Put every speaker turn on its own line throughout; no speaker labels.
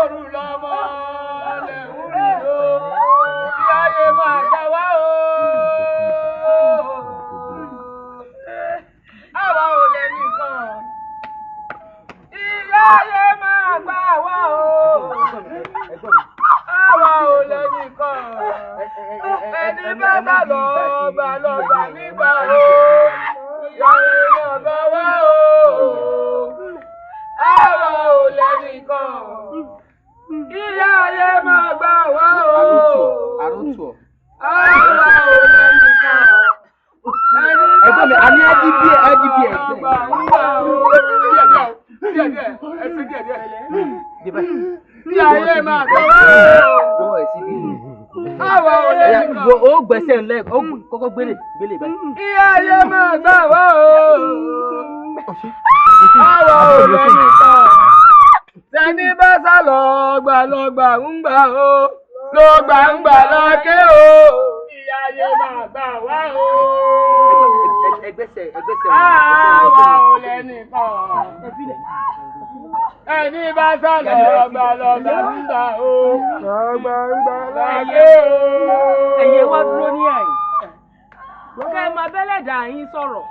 òru lọ́mọ lẹ́hùn rí o kí ayé máa gbà wá o. Àwa ò lè nìkan ìyá ayé máa gbà wá o. Àwa ò lè nìkan ẹni bá bá lọ gbà nígbà o. Ìyá ayé máa gbà wá o. Àwa ò lè nìkan ìyá ayé máa gbà wá o. Àwa ò lè nìkan ẹgbẹ́ mi àní IDP ẹgbẹ́. Ìyá ayé máa gbà wá o. Àwa ò lè nìkan.
Ó gbẹ́sẹ̀ ńlẹ̀ ó kọ́kọ́ gbélé báyìí.
Ìyá ayé máa gbà wá o. Àwa ò lè nìkan. Tẹni bá sá lọ́gbà ń gbà o. Lọ́gbà ń gbà lọ́kẹ́ o. Ìyá ayé máa gbà wá o.
Ẹgbẹ́sẹ̀.
Àwa ò lè nìkan. Ẹni bá sá lọ́gbà ń gbà o. Lọ́gbà ń gbà lọ́kẹ́ o.
Ẹ̀yẹ wá dúró ní àyè. Kẹ́ ẹ máa bẹ́lẹ̀ dà yín sọ̀rọ̀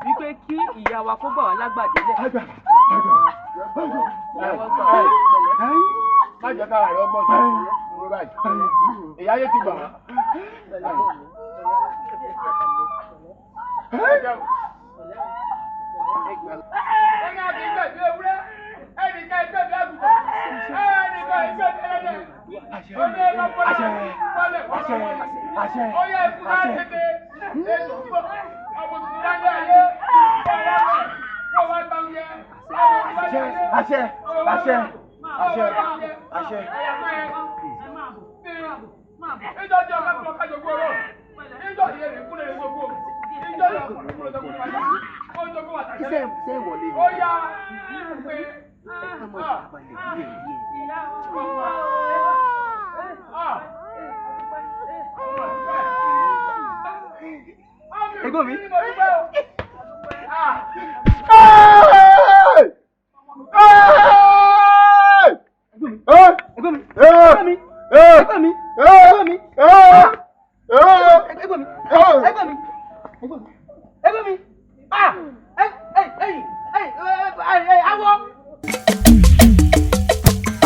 wípé kí ìyá wa kó gbà wá lágbàdélẹ̀.
Má jẹ́ kára rẹ̀ ọgbọ́n tó ń ro báyìí. Ìyá ayé ti gbà wá. Ẹni àti ìgbẹ̀bí ewúrẹ́, ẹnì kan ìgbẹ̀bí àgùntàn, ẹnì kan ìgbẹ̀bí ẹlẹ́dẹ̀. Ó ní ẹgbẹ́ fọ́lẹ̀. Ó yẹ ikú náà tètè. Ètò ìgbọ̀ ọmọ tuntun láyé ayé. Wọ́n wá gbà ń yẹ.
Àṣẹ.
Ìjọ́jọ́ ọ̀gá kájọ gbòòrò. Ìjọ́ ìyẹn rẹ̀ kúlẹ̀ gbogbo. Ìjọ́ ìyẹn kúlẹ̀ gbogbo. Ó jogún àtàkẹ́.
Iṣẹ́ ìwọlé.
Ó yá pé.
Ẹ̀gbọ́n mi.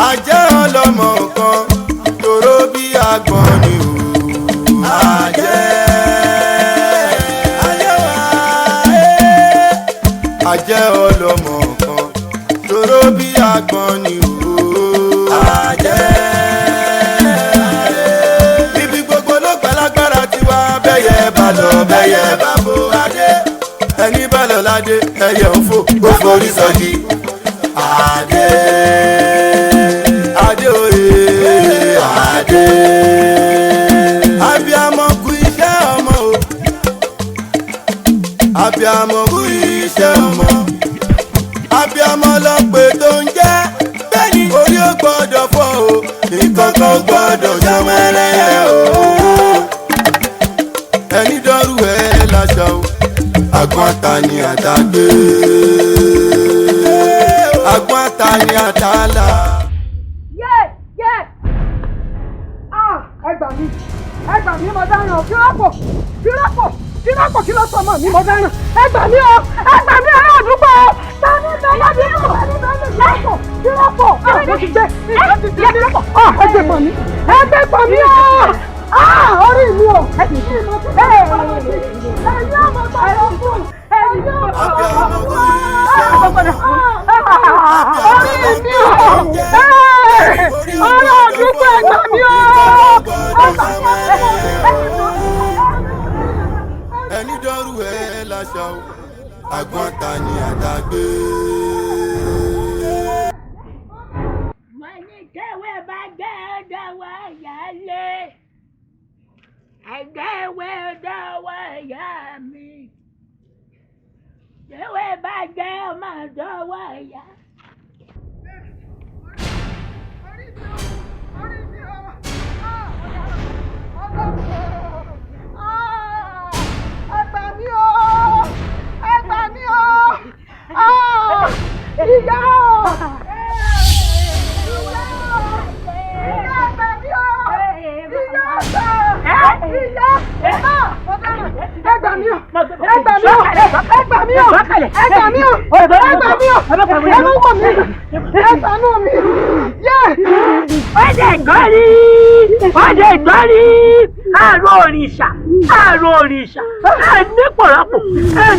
Àjẹ́ ọlọ́mọ kan tòró bí àgbọn ni o. Àjẹ́ ọlọ́mọ kan tòró bí àgbọn ni o. Ibi gbogbo ló gbàlágbára tiwa bẹ́yẹ bá lọ bẹ́yẹ bá bo adé. Ẹni bá lọ ládé ẹyẹ ń fò ó forí sọjí. Adé oye adé. Abíamọ kú iṣẹ́ ọmọ o. Abíamọ kú iṣẹ́ ọmọ. Abíamọ lọ pé tó ń jẹ́. Bẹ́ẹ̀ni orí ó gbọ́dọ̀ fọ́ o. Ìkọ̀kọ̀ gbọ́dọ̀ ṣàwẹ́rẹ́ o. Ẹni dọ́rù ẹ̀ láṣà o. Àgbọn ata ni àtàgbé. Àgbọn ata ni àtàlà.
Ẹgbà mi mo dáràn kírọ́pọ̀ kí ló sọ mọ́ mi mo dáràn ẹgbà mi ará àdúgbò tani bẹ́ẹ̀ bí kírọ́pọ̀ mo ti gbé kírọ́pọ̀ ẹgbẹ́ pọ̀ mí orí mi o ẹ̀yin ọmọ bàbá fún ẹ̀yin ọmọ bàbá fún orí mi o ará àdúgbò ẹgbà mi o.
Ẹni dọ́rù ẹ̀ láṣà o. Àgbọn ata ni àtàgbé.
Mo ní kẹwé bá gbé ọ̀dọ̀ wa yálé. Ẹgbẹ́ ìwé ọ̀dọ̀ wa yá mi. Kẹwé bá gbé ọmọ ọ̀dọ̀ wa yá.
Ìyá o!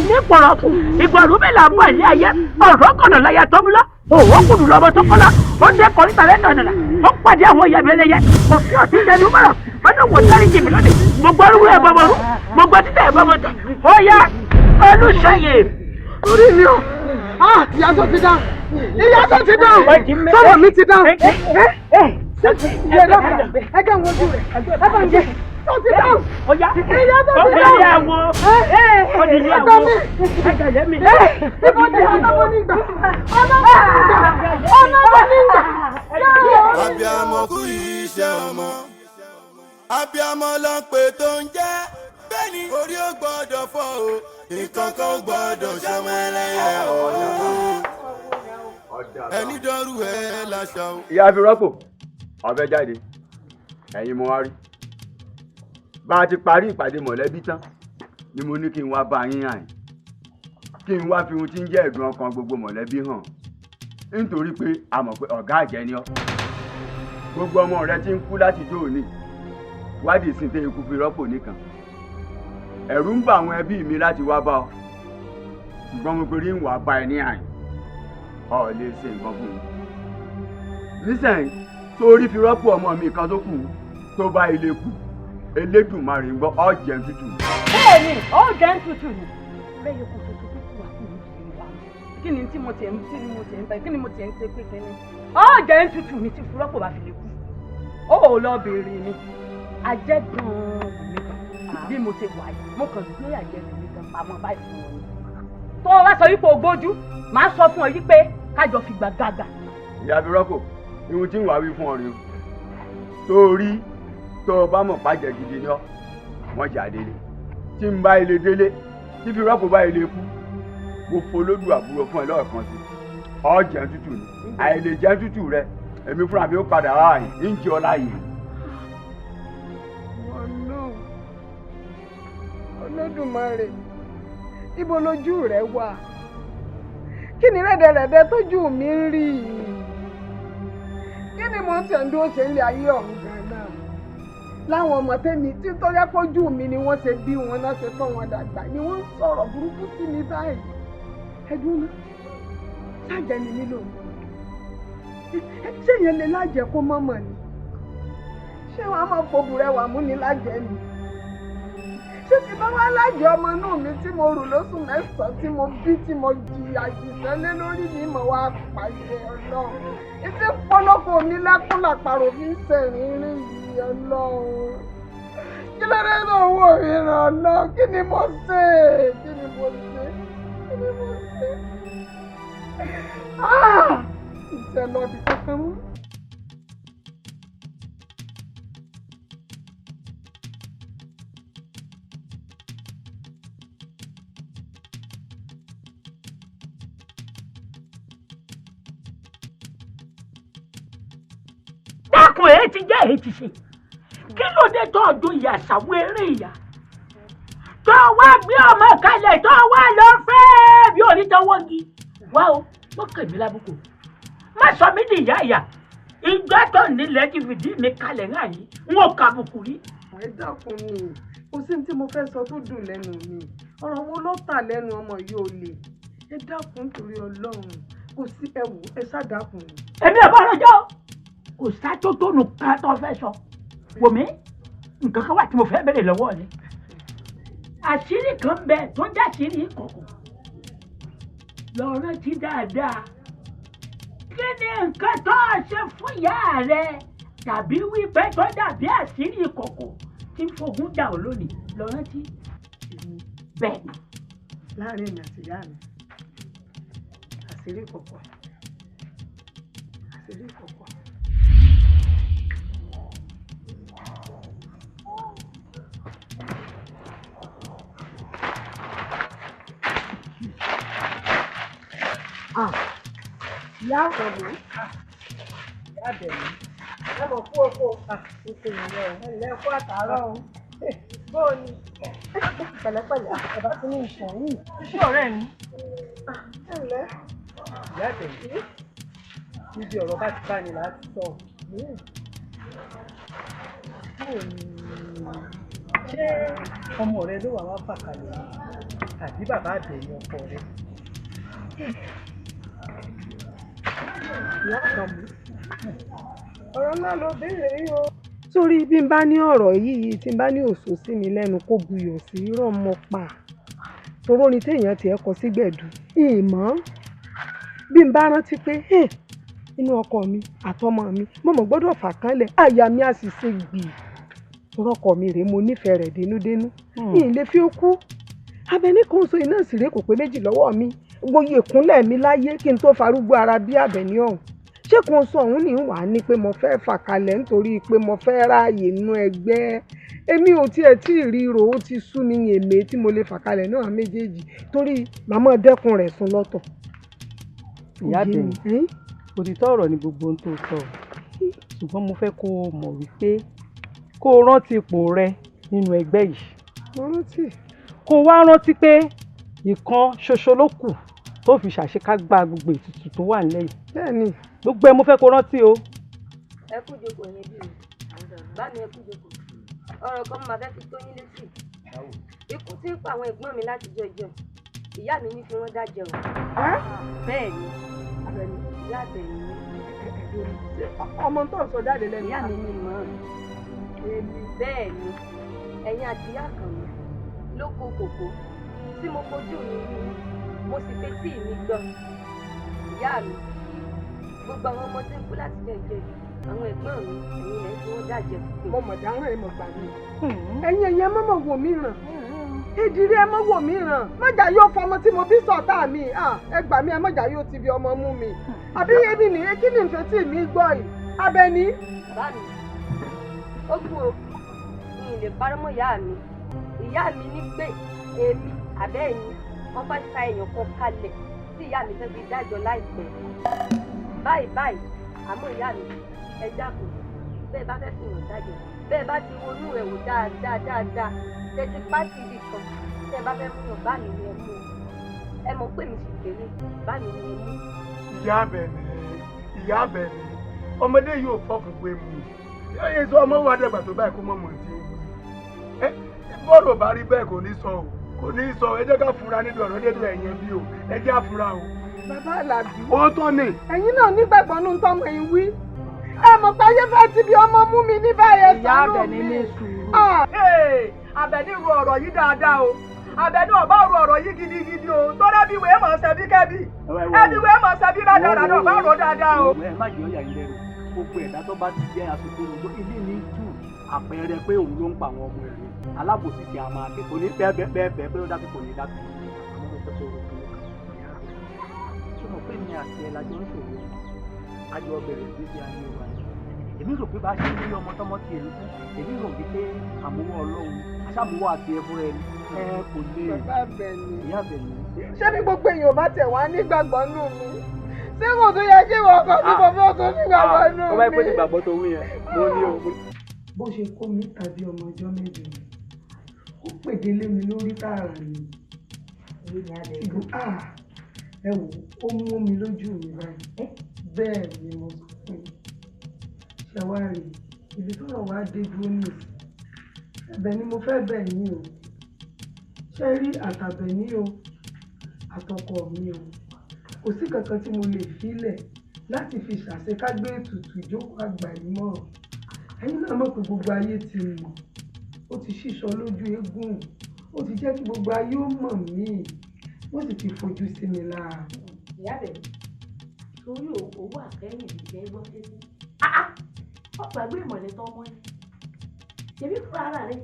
Nípọ̀rọ̀pọ̀ ìgbọ̀rún mi là ń bọ̀ ilé ayé ọ̀rọ̀ kọ̀nà láyà tọ́múlá òwò kùdù lọ́mọ tó kọ́lá ó dé kọ́ríta lẹ́nu ọ̀nà ó pàdé àwọn ìyá mi ẹlẹ́yẹ kò sí ọ̀sìn ìjẹnu mọ́rọ̀ ọ̀nà wò sáré jìbì lónìí mo gbọ́ rúwé ẹ̀ bọ́mọ rú mo gbọ́ títẹ̀ ẹ̀ bọ́mọ tẹ̀ ó yá Olúṣèyè.
orí mi o ìyá tó ti dáhùn sọ́wọ́ mi ti dáhùn ẹgẹ́ ń wojú rẹ̀ ẹgbẹ́ ń jẹ tó ti dáhùn ìyá tó ti dáhùn ẹgbẹ́ mi ibo ni ọlọ́wọ́ nígbà
Abíamọ kú iṣẹ́ ọmọ abíamọ ló ń pè tó ń jẹ́ bẹ́ẹ̀ ni orí ò gbọ́dọ̀ fọ́ o nǹkan kan ò gbọ́dọ̀ ṣọmọ ẹlẹ́yẹ ọ̀hún ẹni dọ́rù ẹ̀ láṣà o.
ìyá fi rọ́pò ọ̀fẹ́ jáde ẹ̀yin mo wá rí bá a ti parí ìpàdé mọ̀lẹ́bí tán ni mo ní kí n wá bá yín hàn kí n wá fi ohun tí ń jẹ́ ẹ̀dùn ọkàn gbogbo mọ̀lẹ́bí hàn nítorí pé a mọ̀ pé ọ̀gá àjẹ́ ni ọ́ gbogbo ọmọ rẹ ti ń kú láti jó òní wádìí sí tẹ ikú fi rọ́pò nìkan ẹ̀rù ń bà àwọn ẹbí mi láti wá bá ọ ṣùgbọ́n mo pe rí ń wà bá ẹ ní àyìn ọ lè ṣe nǹkan fún mi nísìnyí sórí fi rọ́pò ọmọ mi kan tó kù tó bá ilé kù Elédùmarè ń gbọ́ ọ jẹun tútù.
bẹ́ẹ̀ni ó jẹun tútù ni bẹ́ẹ̀ yóò kó tuntun tó kù wá fún mi sí wa kí ni tí mo tiẹ̀ ń bẹ kí ni mo tiẹ̀ ń ṣe pé kí ni ó jẹun tútù mi tí fúrọ́pò bá fi lè kú ó lọ béèrè mi ajẹ́ gan-an mi bí mo ṣe wà yìí mo kàn gbé àjẹ́ mi gan pamọ́ báyìí fún wọn tó o bá sọ wípé o gbójú màá sọ fún ọ yí pé kájọ fi gbà gàgà.
ìyá fi rọ́pò ihun tí ń wá wí fún ọ rèé torí tó o bá mọ̀ pàjẹ́ gidi ni ọ́ wọ́n jà délé tí ń bá ilé délé tí fi rọ́pò bá ilé kú mo folódù àbúrò fún ẹ lọ́ọ̀kan sí ọ jẹun tútù ni àìlè jẹun tútù rẹ èmi fúnra mi ó padà wá àyè ń jẹ ọ láàyè.
Olódùmarè ibo lójú rẹ wà kí ni rẹ́dẹ̀rẹ́dẹ́ tójú mi ń rí kí ni mo ń tẹ̀ ń dúró ṣe ń lé ayé ọ̀hún gan-an láwọn ọmọ tẹ́mi tí tó yẹ kójú mi ni wọ́n ṣe bí wọn náà ṣe tọ́ wọn dàgbà ni wọ́n ń sọ̀rọ̀ burúkú sí mi báyìí ẹdún náà ṣáàjẹ́ ni mí lòun ṣé yẹn lè lájẹ kó mọ́mọ́ ni ṣé wàá máa fòbùrẹ́ wà mú ni lájẹ ni ṣé ti bá wá lájẹ ọmọ inú mi tí mo rù lóṣù mẹ́sàn-án tí mo bí tí mo di àjìṣẹ́ lé lórí mi mo wá pàṣẹ ọlọ́run ìtí pọ́lọ́pọ̀ mi lẹ́kún làpàrọ̀ fi ń ṣẹ̀rín rìn yìí ọlọ́run kí ló dé náà wò mí ràn náà kí ni mo ṣe kí ni mo ṣe kí ni mo ṣe ìṣẹ́ lọ́ọ̀dì kankan mú.
dákun èyí ti jẹ́ èyí ti ṣe kí ló dé tó ọdún ìyá àṣàwọ̀ eré ìyá tó wá gbé ọmọ kalẹ̀ tó wá lọ fẹ́ bí onítọ́wọ́gi wá o wọ́n kàn mí lábùkù má sọ mí di ìyá ìyá ìgbà tó nílẹ̀ ti fìdí mi kalẹ̀ náà yìí n ò kàbùkù rí.
ẹ dákun ni kò sí ní tí mo fẹ́ sọ tó dùn lẹ́nu mi ọ̀rọ̀ wo ló tà lẹ́nu ọmọ yìí ò lè ẹ dákun nítorí ọlọ́run kò sí ẹwù ẹ ṣàdákun ni.
èmi ò bá rọjò kò sátótónu kan tó fẹ́ sọ wò mí nǹkan kan wà tí mo fẹ́ bẹ̀rẹ̀ lọ́wọ́ ni àṣírí kan bẹ tó jẹ́ àṣírí ìkọ̀kọ̀ lọ rántí dáadáa kí ni nǹkan tó ṣe fún ìyá rẹ tàbí wípé tó dàbí àṣírí ìkọ̀kọ̀ tí ń fogun jà ọ́ lónìí lọ rántí bẹ́ẹ̀ ni.
láàrin èmi àti ìyá mi àṣírí ìkọ̀kọ̀ àṣírí ìkọ̀kọ̀. ìyá àkànbí ìyá àbẹ̀mí ẹ mọ̀ fún oko ìpè ìrẹ̀ ẹ̀lẹ́ ẹ̀kọ́ àtàárọ̀ o bóòni pẹ̀lẹ́pẹ̀lẹ́ bàbá tún ní ìṣàn yìí.
Ṣé ọ̀rẹ́ mi?
Ẹ̀lẹ́.
Ìyá àtẹ̀yìn. Níbi ọ̀rọ̀ bá ti bá ní láti sọ. Ṣé ọmọ rẹ ló wà wá fàkàlẹ̀ tàbí bàbá àbẹ̀yìn ọkọ rẹ?
Ìyá kan mú. Ọ̀rọ̀ náà ló béèrè yìí o. Sórí bí n bá ní ọ̀rọ̀ yìí tí n bá ní òṣò sí mi lẹ́nu kó buyọ̀ sí rọ̀ mọ́ pa. Toró ni téèyàn tiẹ̀ kọ sí gbẹ̀dù. Ìmọ̀ bí n bá rántí pé inú ọkọ mi àtọmọ mi mọ̀mọ́ gbọ́dọ̀ fà kánlẹ̀ àyà mi á sì ṣe gbì. Torọ́kọ mi rèé mo nífẹ̀ẹ́ rẹ̀ dénúdénú. Ìyìn lè fi ó kú. Abẹ́ní kan so iná ìsìrè kò pé méjì lọ́wọ́ mi. Gboyè ìkúnlẹ̀ mi láyé kí n tó farúgbó ara bí Àbẹ̀ní ọ̀hún. Ṣé kan sọ ọ̀hún ní wàá ní pé mo fẹ́ fà kalẹ̀ nítorí pé mo fẹ́ ráàyè nínú ẹgbẹ́. Èmi ò tiẹ̀ tí ì ríro ó ti sú mi èmé tí mo lè fà kalẹ̀ náà méjèèjì torí màmá dẹ́kun rẹ̀ sùn lọ́tọ̀.
Ìyá àtẹ̀yìn, òtítọ́ ọ̀rọ̀ ni gbogbo ohun tó sọ. Ṣùgbọ́n mo fẹ́ kó o mọ̀ wípé kó o rántí ipò rẹ nínú ẹgbẹ́ yìí.
Mo rántí.
Kó o wá rántí pé ìkan ṣoṣo ló kù tó fi ṣàṣekágbá gbogbo ètùtù tó wà nílẹ̀ yìí.
Bẹ́ẹ̀ni.
Gbogbo ẹ mo fẹ́ kó o rántí o.
Ẹ kú jókòó yẹn bí bá mi ẹ kú jókòó. Ọ̀rọ̀ kan máa fẹ́ fi tó yín létí. Ikú tí ń pa àwọn ẹ̀gbọ́n mi láti jọjọ. Ìyá mi ní fi wọ́n dájẹ́ o. Bẹ́ẹ̀ ni ìyá Àbẹ̀ní ni.
Ọmọ tó ń sọ jáde lẹ́nu.
Ìyá mi ní mọ́. Bẹ́ẹ̀ ni ẹ̀yin àti ìyá kan mi ló kó kòkó tí mo fojú mi rí mo sì fetí mi gbọ́. Ìyá mi gbogbo àwọn ọmọ tí ń kú láti jẹjẹ àwọn ẹ̀gbọ́n mi ẹ̀yin lẹ́yìn tí wọ́n dájẹ́.
Mo mọ̀ dáhùn ẹ̀ mọ̀ gbà mí. Ẹ̀yin ẹ̀yẹ mọ́mọ́ wò mí ràn. Ìdírí ẹ mọ́ wò mí ràn. Mọ́jà yóò fọmọ tí mo bí sọ̀tá mi. Ẹ gbà mí ẹ mọ́jà yóò ti bí ọmọ mú mi. Àbí èmi nìyẹn kí ni ìfẹ́ tí mi gbọ́ yìí? Àbẹ̀ní.
Bá mi ó kú o mi ì lè parọ́ mọ́ ìyá mi. Ìyá mi ní pé èmi Àbẹ̀ní wọ́n bá ta èèyàn kan kalẹ̀ tí ìyá mi fẹ́ fi dájọ́ láìpẹ́. Báyìí àmọ́ ìyá mi ẹ dákun bẹ́ẹ̀ bá fẹ́ fi hàn dájọ́ bẹ́ẹ̀ bá ti wọnú ẹ̀ wò dáadáa tẹ̀sí pátì ibì kan tẹ́ bá fẹ́ mú yàn bá mi ní ẹ mú ẹ mọ̀ pé mi sì kéré bá mi ní ẹ mú.
Ìyá Àbẹ̀ní ọmọdé yóò fọ́ọ̀kù pé mu èso ọmọ wa dẹ̀gbà tó báyìí kó mọ̀ mọ̀ tí ó bọ́ọ̀lù bá rí bẹ́ẹ̀ kò ní sọ o kò ní sọ ẹ jẹ́ ká fura níbi ọ̀rọ̀ dédú ẹ̀yẹn bí o ẹ jẹ́ àfura o.
Bàbá Àlàbí.
Ó tọ́ ni.
Ẹ̀yin náà nígbàgbọ́ nínú tọ́mọ yìí wí. Ẹ mọ̀ pé ayé fẹ́ ti bí ọmọ mú mi ní báyẹn sánú mi. Ìyá Àbẹ̀ní ní sùúrù.
Àbẹ̀ní ro ọ̀rọ̀ yìí dáadáa o. Àbẹ̀ní ọba ro ọ̀rọ̀ yìí gidigidi o. Tọ́lá bí wèé mọ̀ ṣẹ́bí kẹ́bí. Ẹbí wèé mọ̀ ṣẹ́bí rádaràdà ọba ro dáadáa o.
Ẹ má jẹ́ ọ̀yà yìí lẹ́nu. Gbogbo ẹ̀dá tó bá ti jẹ́ àsìkò òjò ilé ní jù àpẹẹrẹ pé òun ló ń pa àwọn ọmọ rẹ̀ ni. Alábòsí ti àmà àti kò ní bẹ́ẹ̀ pé ó dákẹ́ kò ní dákẹ́. Àwọn ọmọ ìfẹ́ sọ̀rọ̀ fún mi. Ṣé mo pé ní àti ẹ̀ lájọ ń ṣòro? Ayọ̀ ọbẹ̀rẹ̀ ìgbésí ayé wa. Èmi rò pé bá ṣe ń rí ọmọ tọmọ ti èmi fún. Èmi rò wípé àmúwọ́ Ọlọ́run aṣáàmúwọ́ àti ẹ̀fún rẹ̀ kò lè.
Bàbá Àbẹ̀ní.
Ìyá Àbẹ̀ní.
Ṣé bí gbogbo èèyàn bá tẹ̀ wá nígbàgbọ́ nù mí? Ṣé kò tún yẹ kí wọ́n kọ́ sí bàbá ọ̀tún nígbàgbọ́ nù mí?
Ọba ìpè ní ìgbàgbọ́ tó wí yẹn. Mo ní o.
Bó ṣe kó mi tàbí ọmọ ọjọ́ méjì ó pèdé lé mi lórí tààrà ni. Ẹ wò ó mú mi lójú mi báyìí. Bẹ́ẹ̀ ni mo sọ fún yín. Ṣé wá rí ibi tọ́rọ̀ wá dé dúró nì? Ẹ̀bẹ̀ ni mo fẹ́ bẹ̀ yín o. Ṣé rí àtàbẹ̀ní o àtọkọ mi o kò sí kankan tí mo lè filẹ̀ láti fi ṣàṣekágbé ètùtù ìjókòó àgbà yìí mọ́. Ẹ̀yin náà mọ̀ pé gbogbo ayé ti mọ̀ ó ti ṣíṣọ lójú eégún ó ti jẹ́ kí gbogbo ayé ó mọ̀ mí wọ́n sì ti fojú sí mi lára.
Ìyá Àbẹ̀ní torí owó àkẹ́yìn ìjẹ́ gbọ́ tẹ́tí. Ọ̀pọ̀ ẹgbẹ́ ìmọ̀lẹ́ tó mọ́ ni. Ṣèbí fún ara rẹ̀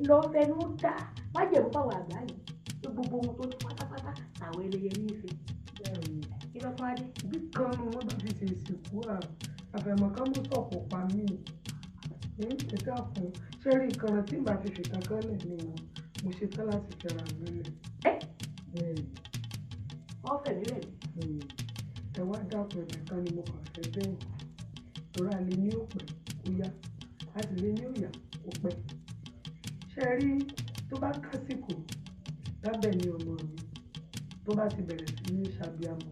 lọ fẹnu dá májèmú fáwọn àgbà yìí pé gbogbo ohun tó ní pátápátá àwọn ẹlẹ́yẹ ní ìfẹ́. Kí ló fún adé?
Bí kan ni wọ́n bá fi ṣe ìsìnkú àfẹ̀mọ̀ká mú sọ̀kò pa mí. Ẹ dákun ṣé rí ìkànnì tí màá fi fìkan kan lẹ̀ ni wọn mo ṣe tán láti fẹ́ra mi lẹ̀.
Wọ́n fẹ̀mí rẹ̀ ni.
Ẹ wá dákun ẹ̀jẹ̀ kan ni mo kàn fẹ́ bẹ́ẹ̀ torí alẹ́ ní òpẹ́ ó yá láti lé ní òyà ó pẹ́. ṣe rí tó bá kásìkò lábẹ́ ni ọmọ mi tó bá ti bẹ̀rẹ̀ sí ní ṣàbíamọ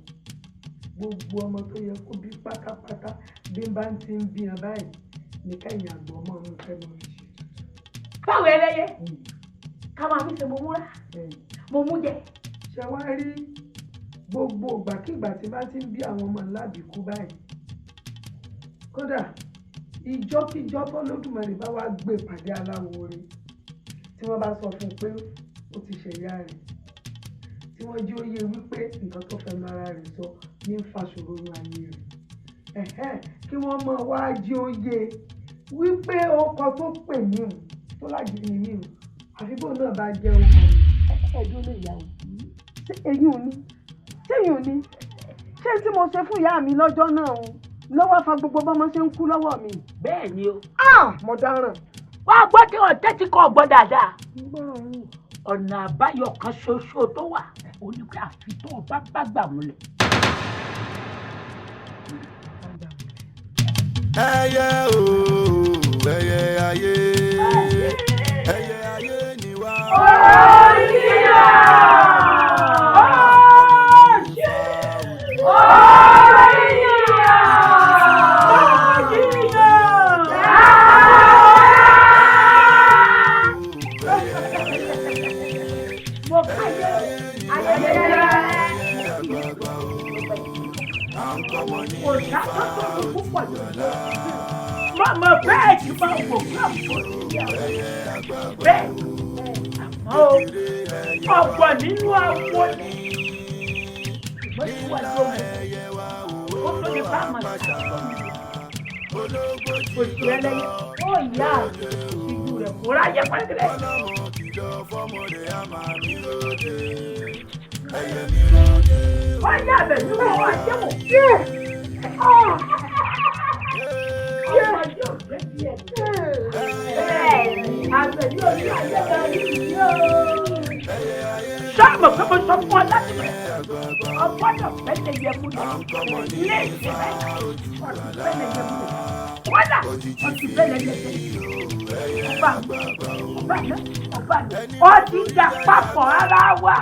gbogbo ọmọ tó yẹ kó bí pátápátá bí n bá ti ń bí wọn báyìí ní kẹ́yìn àgbọ̀ ọmọ mi fẹ́ mọ mi ṣe.
báwo ẹlẹ́yẹ ká máa fi ṣe mo múra mo mú jẹ.
ṣe wá rí gbogbo ìgbàkigbà tí bá ti ń bí àwọn ọmọ lábìkú báyìí kódà ìjọ́kíjọ́ tó lódùmarè bá wá gbé pàdé aláwo rẹ̀ tí wọ́n bá sọ fún un pé ó ti ṣẹ̀yà rẹ̀ tí wọ́n jí ó yé wípé nǹkan tó fẹ́ lára rẹ̀ sọ ní fàṣòro ní ayé rẹ̀ kí wọ́n mọ̀ wá jí ó yé wípé ọkọ tó pè mí o tó lájẹ ní mí o àfi bóun náà bá jẹ́ ọkọ mi. ẹ̀dùn lè yà wò ṣé eyín ò ní ṣé eyín ò ní ṣé tí mo ṣe fún ìyá mi lọ́jọ́ náà o lọ́wọ́ fa gbogbo bọ́mọ ṣe ń kú lọ́wọ́ mi.
bẹ́ẹ̀ ni o.
mo dáràn.
wá gbọ́ kí wọ́n tẹ́tí kọ́ ọgbọ́n dáadáa. ọ̀nà àbáyọ kan ṣoṣo tó wà ó ní pé àfi tó o bá gbà múlẹ̀.
ẹyẹ o ẹyẹ ayé ẹyẹ ayé ni wá.
Òyìnbó! Mama bẹ́ẹ̀ ti máa wò káàpọ̀ bẹ́ẹ̀ àmọ́ ọ̀gbọ̀n nínú àwọn ni mo ti wà lómi ó tó lè bá àmàlà òṣù ẹlẹ́yẹ ó ìyá ìjú rẹ̀ kó ráyẹ pẹ́ẹ́rẹ́. wọ́n yá àbẹ̀ ní wọ́n wá jẹ́wò. Sáàmù pé mo sọ fún ọ láti bẹ̀. Ọgbọ́dọ̀ fẹ́lẹ̀ yẹ mú lọ. Ilé ìṣẹ̀lẹ̀ ọ̀tún fẹ́lẹ̀ yẹ mú lọ. Wọ́dà ọ̀tún fẹ́lẹ̀ yẹ mú lọ. Ọba mi. Ó ti dà papọ̀ ara wa.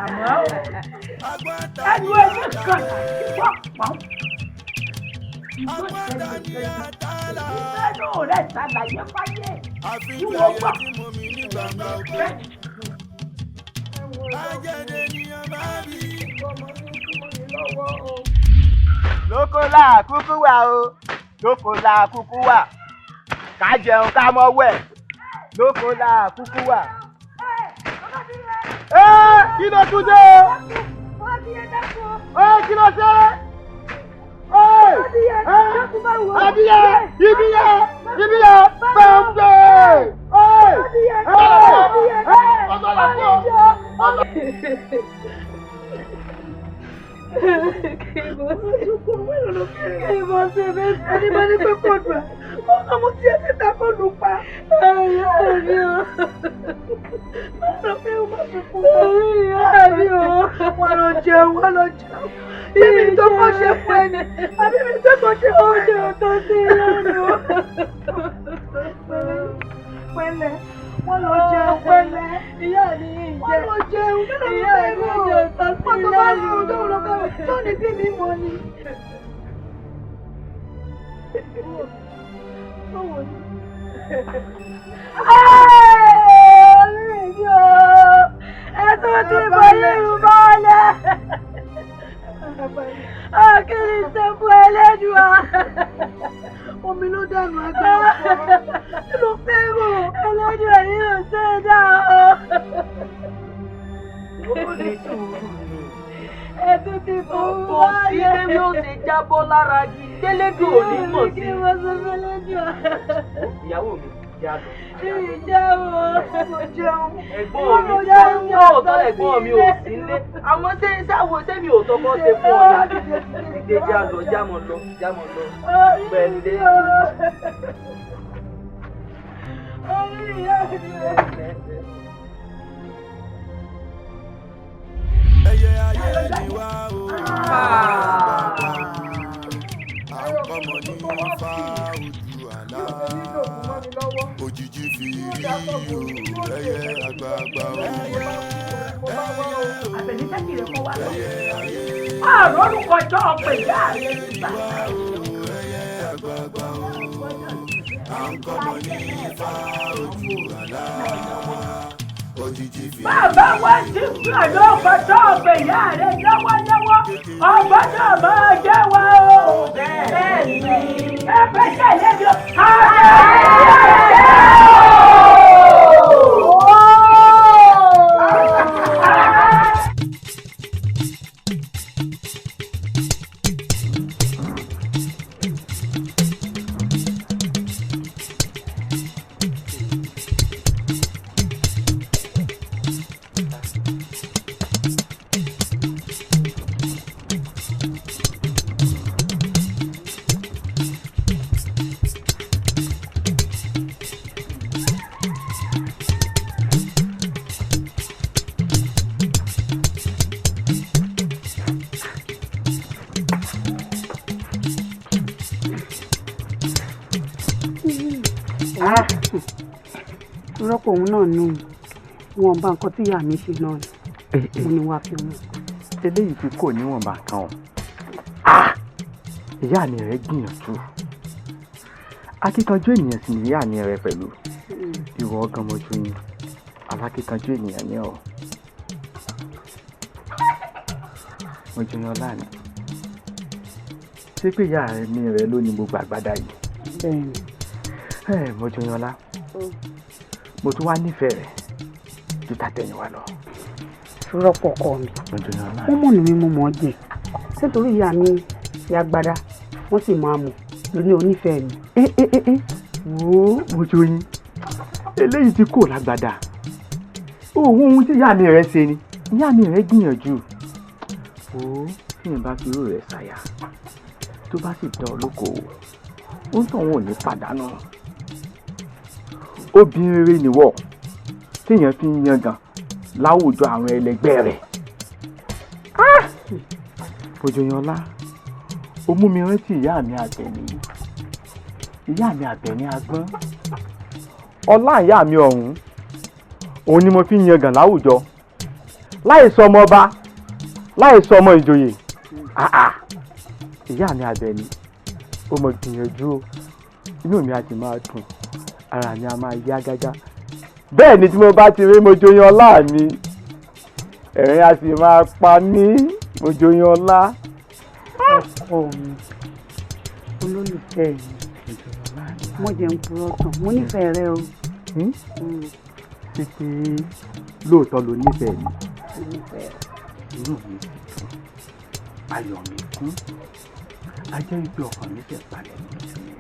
Àmọ́ ẹnu ẹni kan wọ́n pọ̀. Ìgbésẹ̀ rẹ̀ ṣàlàyé fáyé ìwọ gbọ́.
Lóko là kúkú wà o, lóko là kúkú wà, ká jẹun ká mọ́ wẹ̀, lóko là kúkú wà. Kí ló tún dé? Kí ló ṣe? Adìyẹ ibiye pẹ̀mbẹ̀.
Ìbọn ṣe bẹ́ẹ̀ ẹni bá ní pé kò dùn ọmọ mo ti ẹsẹ̀ ta kò lù pa. Ìyá mi o. Má lọ pé o má fi kú. Ìyá mi o. Wọ́n lọ jẹun. Bíbí tó kọ́ ṣe fún ẹni. Àbí mi tó kọ́ ṣe fún ẹni. Oúnjẹ ọ̀tọ̀ sí lẹ́nu. Pẹ̀lẹ́. Wọ́n lọ jẹun pẹ̀lẹ́. Ìyá mi ń jẹ. Wọ́n lọ jẹun. Ìyá mi ń jẹ ọ̀tọ̀ sí lẹ́nu. Wọ́n tó bá ní ọjọ́ òlọ́kọ̀ tó ní bí mi mọ̀ ni. Báwo ni? Orí mi o! Ẹ tó ti bọ̀ lérú bọ́ọ̀lẹ̀. Kí ni ṣe fún Ẹlẹ́dùà? Omi ló dànù agbára fún ọ. Kí ló fẹ́ rò? Ẹlẹ́dùà yìí ò ṣe é dá o.
Ó ní sùúrù ni.
Ẹ tó ti bọ̀ wáyé.
Kò sí bí ó ṣe jábọ́ lára igi tẹ́lẹ́dùn ò ní mọ̀ sí.
Kí wọ́n ṣe fẹ́ Ẹlẹ́dùà?
Ìyàwó mi já lọ.
Jẹun.
Ẹ̀gbọ́n mi lóòótọ́ ẹ̀gbọ́n mi ò sí nílé. Àmọ́ sẹ́mi ò tọ́kọ́ ṣe fún ọ láti dìde jámọ̀ lọ. Pẹ̀lẹ́.
Orí ìyá mi.
Ẹyẹ ayé ni wá o. Àkọ́mọ ní fa ojú àlá. òjijì fi rí o ẹyẹ àgbààgbà o
àbẹ̀nítẹ́kì rẹ̀ kọ́ wá lọ.
ẹyẹ ayé
àrò orúkọ ìjọ ọ̀pẹ̀ ìyá rẹ̀ nígbà.
ẹyẹ àgbààgbà o à ń kọ́mọ ní ifá ojú àlá òjijì fi rí o.
bàbá wa ti fi àjọ ọ̀pẹ̀jọ́ ọ̀pẹ̀ ìyá rẹ̀ lọ́wọ́lọ́wọ́ ọgbọ́dọ̀ máa jẹ́ wa o. bẹ́ẹ̀ ni ẹ fẹ́ tẹ̀lé mi o.
rọ́pò òun náà nù wọn bá nǹkan tí ìyá mi ṣe náà ni mo ní wàá fi wọn.
eléyìí tí kò níwọ̀nba kan o ìyá mi rẹ̀ gbìyànjú akíkanjú ènìyàn sì ní ìyá mi rẹ̀ pẹ̀lú ìwọ ọgán mojú yín alákíkanjú ènìyàn ní ọ mojú yín ọlá ni ṣé pé ìyá mi rẹ̀ ló ní gbogbo àgbàdá yìí.
bẹ́ẹ̀ni.
mojú yín ọlá mo tún wá nífẹ̀ẹ́ rẹ̀ ju tàtẹ̀yìnwá lọ.
rọ́pò ọkọ mi wọ́n mọ̀ ní mímú mọ́ jẹ nítorí ìyá mi ìyá gbadá wọ́n sì máa mọ̀ lóní onífẹ̀ẹ́ mi.
wo mojú yín eléyìí tí kò lágbádá òun ohun tí ìyá mi rẹ̀ ṣe ni ìyá mi rẹ̀ gbìyànjú wo tí yẹn bá fi irú rẹ̀ ṣàyà tó bá sì dán olókoòwò ó ń tàn wọn ò ní pàdánù obìnrin rere nìwọ téèyàn fi ń yangàn láwùjọ àwọn ẹlẹgbẹ́ rẹ̀. Bójúyànlá ó mú mi rántí ìyá mi Àbẹ̀ní ìyá mi Àbẹ̀ní agbọ́n ọlá ìyá mi ọ̀hún òun ni mo fi ń yangàn láwùjọ láì sọ ọmọ ọba láì sọ ọmọ ìjòyè ìyá mi Àbẹ̀ní ó mọ gbìyànjú o inú mi á ti máa dùn ara mi á máa yá gágá bẹ́ẹ̀ ni tí mo bá ti rí Mojoyinọlá mi ẹ̀rín á sì máa pa mí Mojoyinọlá.
ọkọ mi olólùfẹ́ mi mo jẹ́ ń purọ́ tán mo nífẹ̀ẹ́ rẹ o.
títí lóòótọ́ ló nífẹ̀ẹ́ mi inú mi sì dùn ayọ̀ mi kún ajẹ́ ìgbé ọkàn mi fẹ́ balẹ̀ nítorí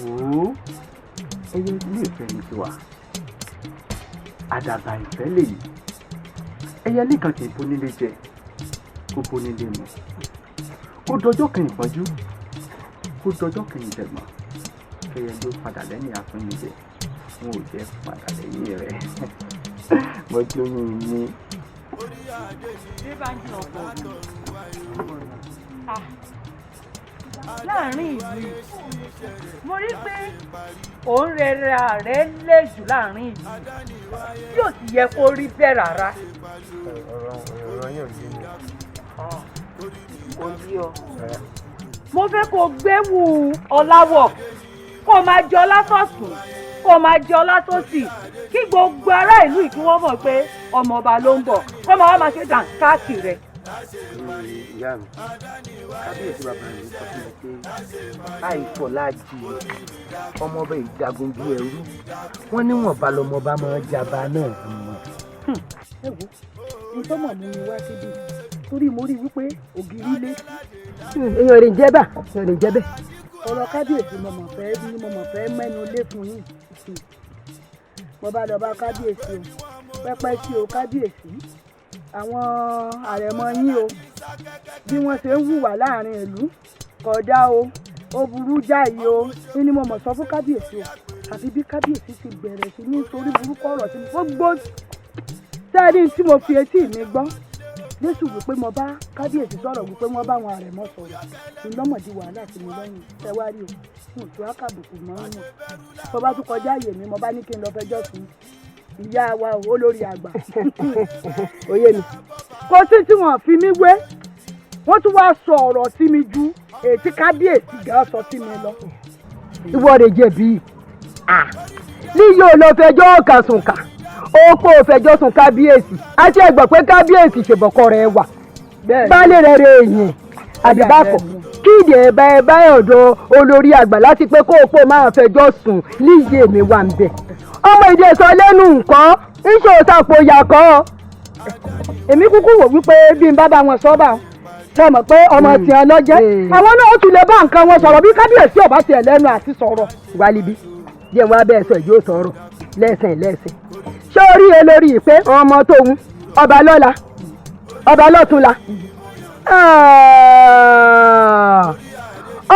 wò ó ẹyẹ ilé ìfẹ́ mi ti wà àdàbà ìfẹ́ lèyí ẹyẹ nìkan kì í bónílé jẹ kó bónílé mu kó dọjọ́ kẹyìn pọ́njú kó dọjọ́ kẹyìn dẹ̀gbọ́n ẹyẹ ló padà lẹ́yìn afúnijẹ wọn ò jẹ́ padà lẹ́yìn rẹ̀ mọ́jú mi.
láàrin ìlú mo rí pé òun rẹra rẹ lé jù láàrin ìlú tí ò sì yẹ kó rí bẹ́ẹ̀ rárá.
ọ̀rọ̀ yẹn ò yé mi.
kò yí ọ. mo fẹ́ kó gbéwù ọláwọ̀ kó máa jọ lásọ̀tún kó máa jọ lásòsì kí gbogbo ará ìlú yìí kí wọ́n mọ̀ pé ọmọọba ló ń bọ̀ kó máa ṣe dànkáàkì rẹ̀.
ìyá mi kábíyèsí bàbá mi sọ fún mi pé àìfọlájì ọmọọba ìjagun bíi ẹrú wọn níwọ̀nba lọmọọba máa jaba náà fún wọn.
ẹ wo ìtọ́mọ̀ mi ni wá síbi torí mo rí wípé ògiri lé. èèyàn rè ń jẹ́ bá èèyàn rè ń jẹ́ bẹ́ẹ̀. ọ̀rọ̀ kábíyèsí mo mọ̀ fẹ́ mẹ́nu lé fún yín mo bá lọ bá kábíyèsí o pẹ́pẹ́ sí o kábíyèsí àwọn àrẹ̀mọ yín o bí wọ́n ṣe ń hùwà láàrin ìlú kódà o ó burú jáì o ní mo mọ̀ sọ fún kábíyèsí o àfi bí kábíyèsí ti bẹ̀rẹ̀ sí ní torí burúkú ọ̀rọ̀ sí gbogbo sẹ́ẹ̀rí tí mo fi etí mi gbọ́ jésù wípé mo bá kábíyèsí sọ̀rọ̀ wípé wọ́n bá wọn àrẹ̀mọ sọ̀rọ̀ ìlọ́mọ̀dé wàhálà sí mi lẹ́yìn ẹ wá rí o mo tó àkàbùkù mọ́ ọ́n mọ̀ bó bá tún kọjá àyè mi mo bá ní kí n lọ fẹjọ́ sùn ìyá wa olórí àgbà òye mi kò sí tí wọ́n fi mí wé wọ́n tún wá sọ ọ̀rọ̀ sí mi ju ètí kábíyèsí gan sọ sí mi lọ.
ìwọ rẹ̀ jẹ̀bi níyì ò lọ fẹjọ́ kàsùnkà ó kó o fẹjọ́ sùn kábíyèsí àti ẹ̀gbọ́n pé kábíyèsí ṣèbọ̀kọ rẹ̀ wà baálé rẹ̀ rẹ̀ èèyàn àdìbàkọ̀ kíde ẹ̀ bá ọ̀dọ̀ olórí àgbà láti pé kó o pò máa fẹjọ́ sùn níyì èmi wà ń bẹ̀ ọmọ ìdè sọ lẹ́nu nǹkan iṣẹ́ òsàpò yàkọ́
èmi kúkú wò wípé bí n bá bá wọn sọ bá ṣe mọ̀ pé ọmọ tiẹ̀ lọ́jẹ́ àwọn náà ó tún lè bá nǹkan wọn sọ̀rọ̀ bí kábíyèsí ọba tiẹ̀ lẹ́nu àti sọ̀rọ̀.
wálíbí díẹ̀ wá bẹ́ẹ̀ sọ ìjó sọ̀rọ̀ lẹ́sìn ṣé orí ẹ lórí ìpè ọmọ tóun ọba lọ́la ọba lọ́túnla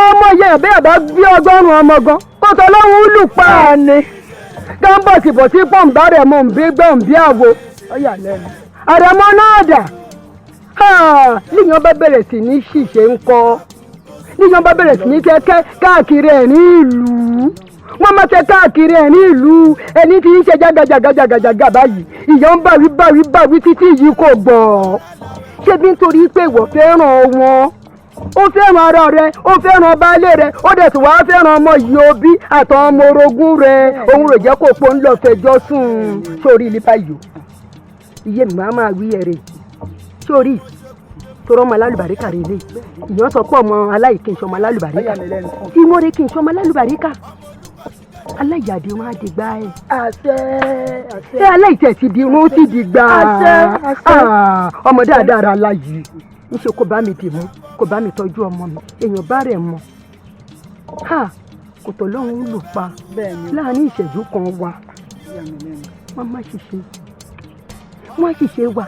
ọmọ yẹn bẹ́ẹ̀ bá gbé ọgọ́rùn-ún ọmọ gan kó tó lọ́hùn ún lù pa á ni gánbọ̀sibọ̀sí pọ̀nbá rẹ̀ mọ̀ ń bí gbọ̀n bí àwo àrẹ̀mọ náà dà níyàn bá bẹ̀rẹ̀ sí ní ṣìṣe ń kọ́ níyàn bá bẹ̀rẹ̀ sí ní kẹ́kẹ́ káàkiri ẹ̀ ní ìlú wọ́n máa ṣe káàkiri ẹ̀ ní ìlú ẹni tí ń ṣe jágajàgajàgàjàgà báyìí ìyá ń báwí títí yìí kò gbọ́ ṣé bí nítorí pé ìwọ fẹ́ràn wọn ó fẹ́ràn ara rẹ ó fẹ́ràn baálé rẹ ó dẹ̀ tún wá fẹ́ràn ọmọ yìí òbí àtàwọn ọmọ orogún rẹ òun rò jẹ́ kó pọ̀ ń lọ fẹjọ́ sùn sórí ilé báyìí o iye mi máa wí ẹ̀rẹ̀ sórí torọ́ ọmọ alálùbáríkà rẹ̀ lé ìyàn sọ pé ọmọ aláìkí ìṣọmọ alálùbáríkà ìmọ̀rẹ́ kí ìṣọmọ alálùbáríkà aláìyàdé wọn á di gbá ẹ. àṣẹ. ṣé aláìtẹ̀ ti di irun ó ti di gbá. àṣẹ. ọmọ dáadáa ra láyé níṣẹ kó bá mi dì mú kó bá mi tọ́jú ọmọ mi èèyàn bá rẹ̀ mọ́ kò tó lọ́hún lù pa láàrin ìṣẹ́jú kan wà wọ́n má ṣiṣẹ́ wọ́n ṣiṣẹ́ wà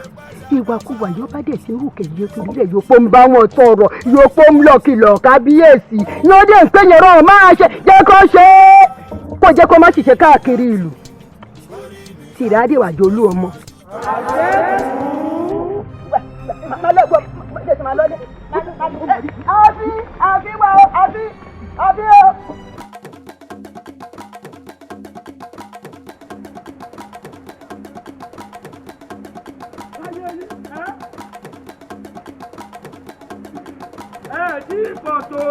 ìwàkuwà yóò bá dẹ̀ sí rúkẹ̀ yóò tún nílẹ̀ yóò pọ́ ń bá wọn tọrọ yóò pọ́ ń lọ kìlọ̀ kábíyèsí yóò dé ń pèyàn rán máa ṣe jẹ́ kó ṣe é kó jẹ́ kó má ṣiṣẹ́ káàkiri ìlú tìrádé wà jolú ọmọ. àbí o.
Tí ìpọ̀ tó.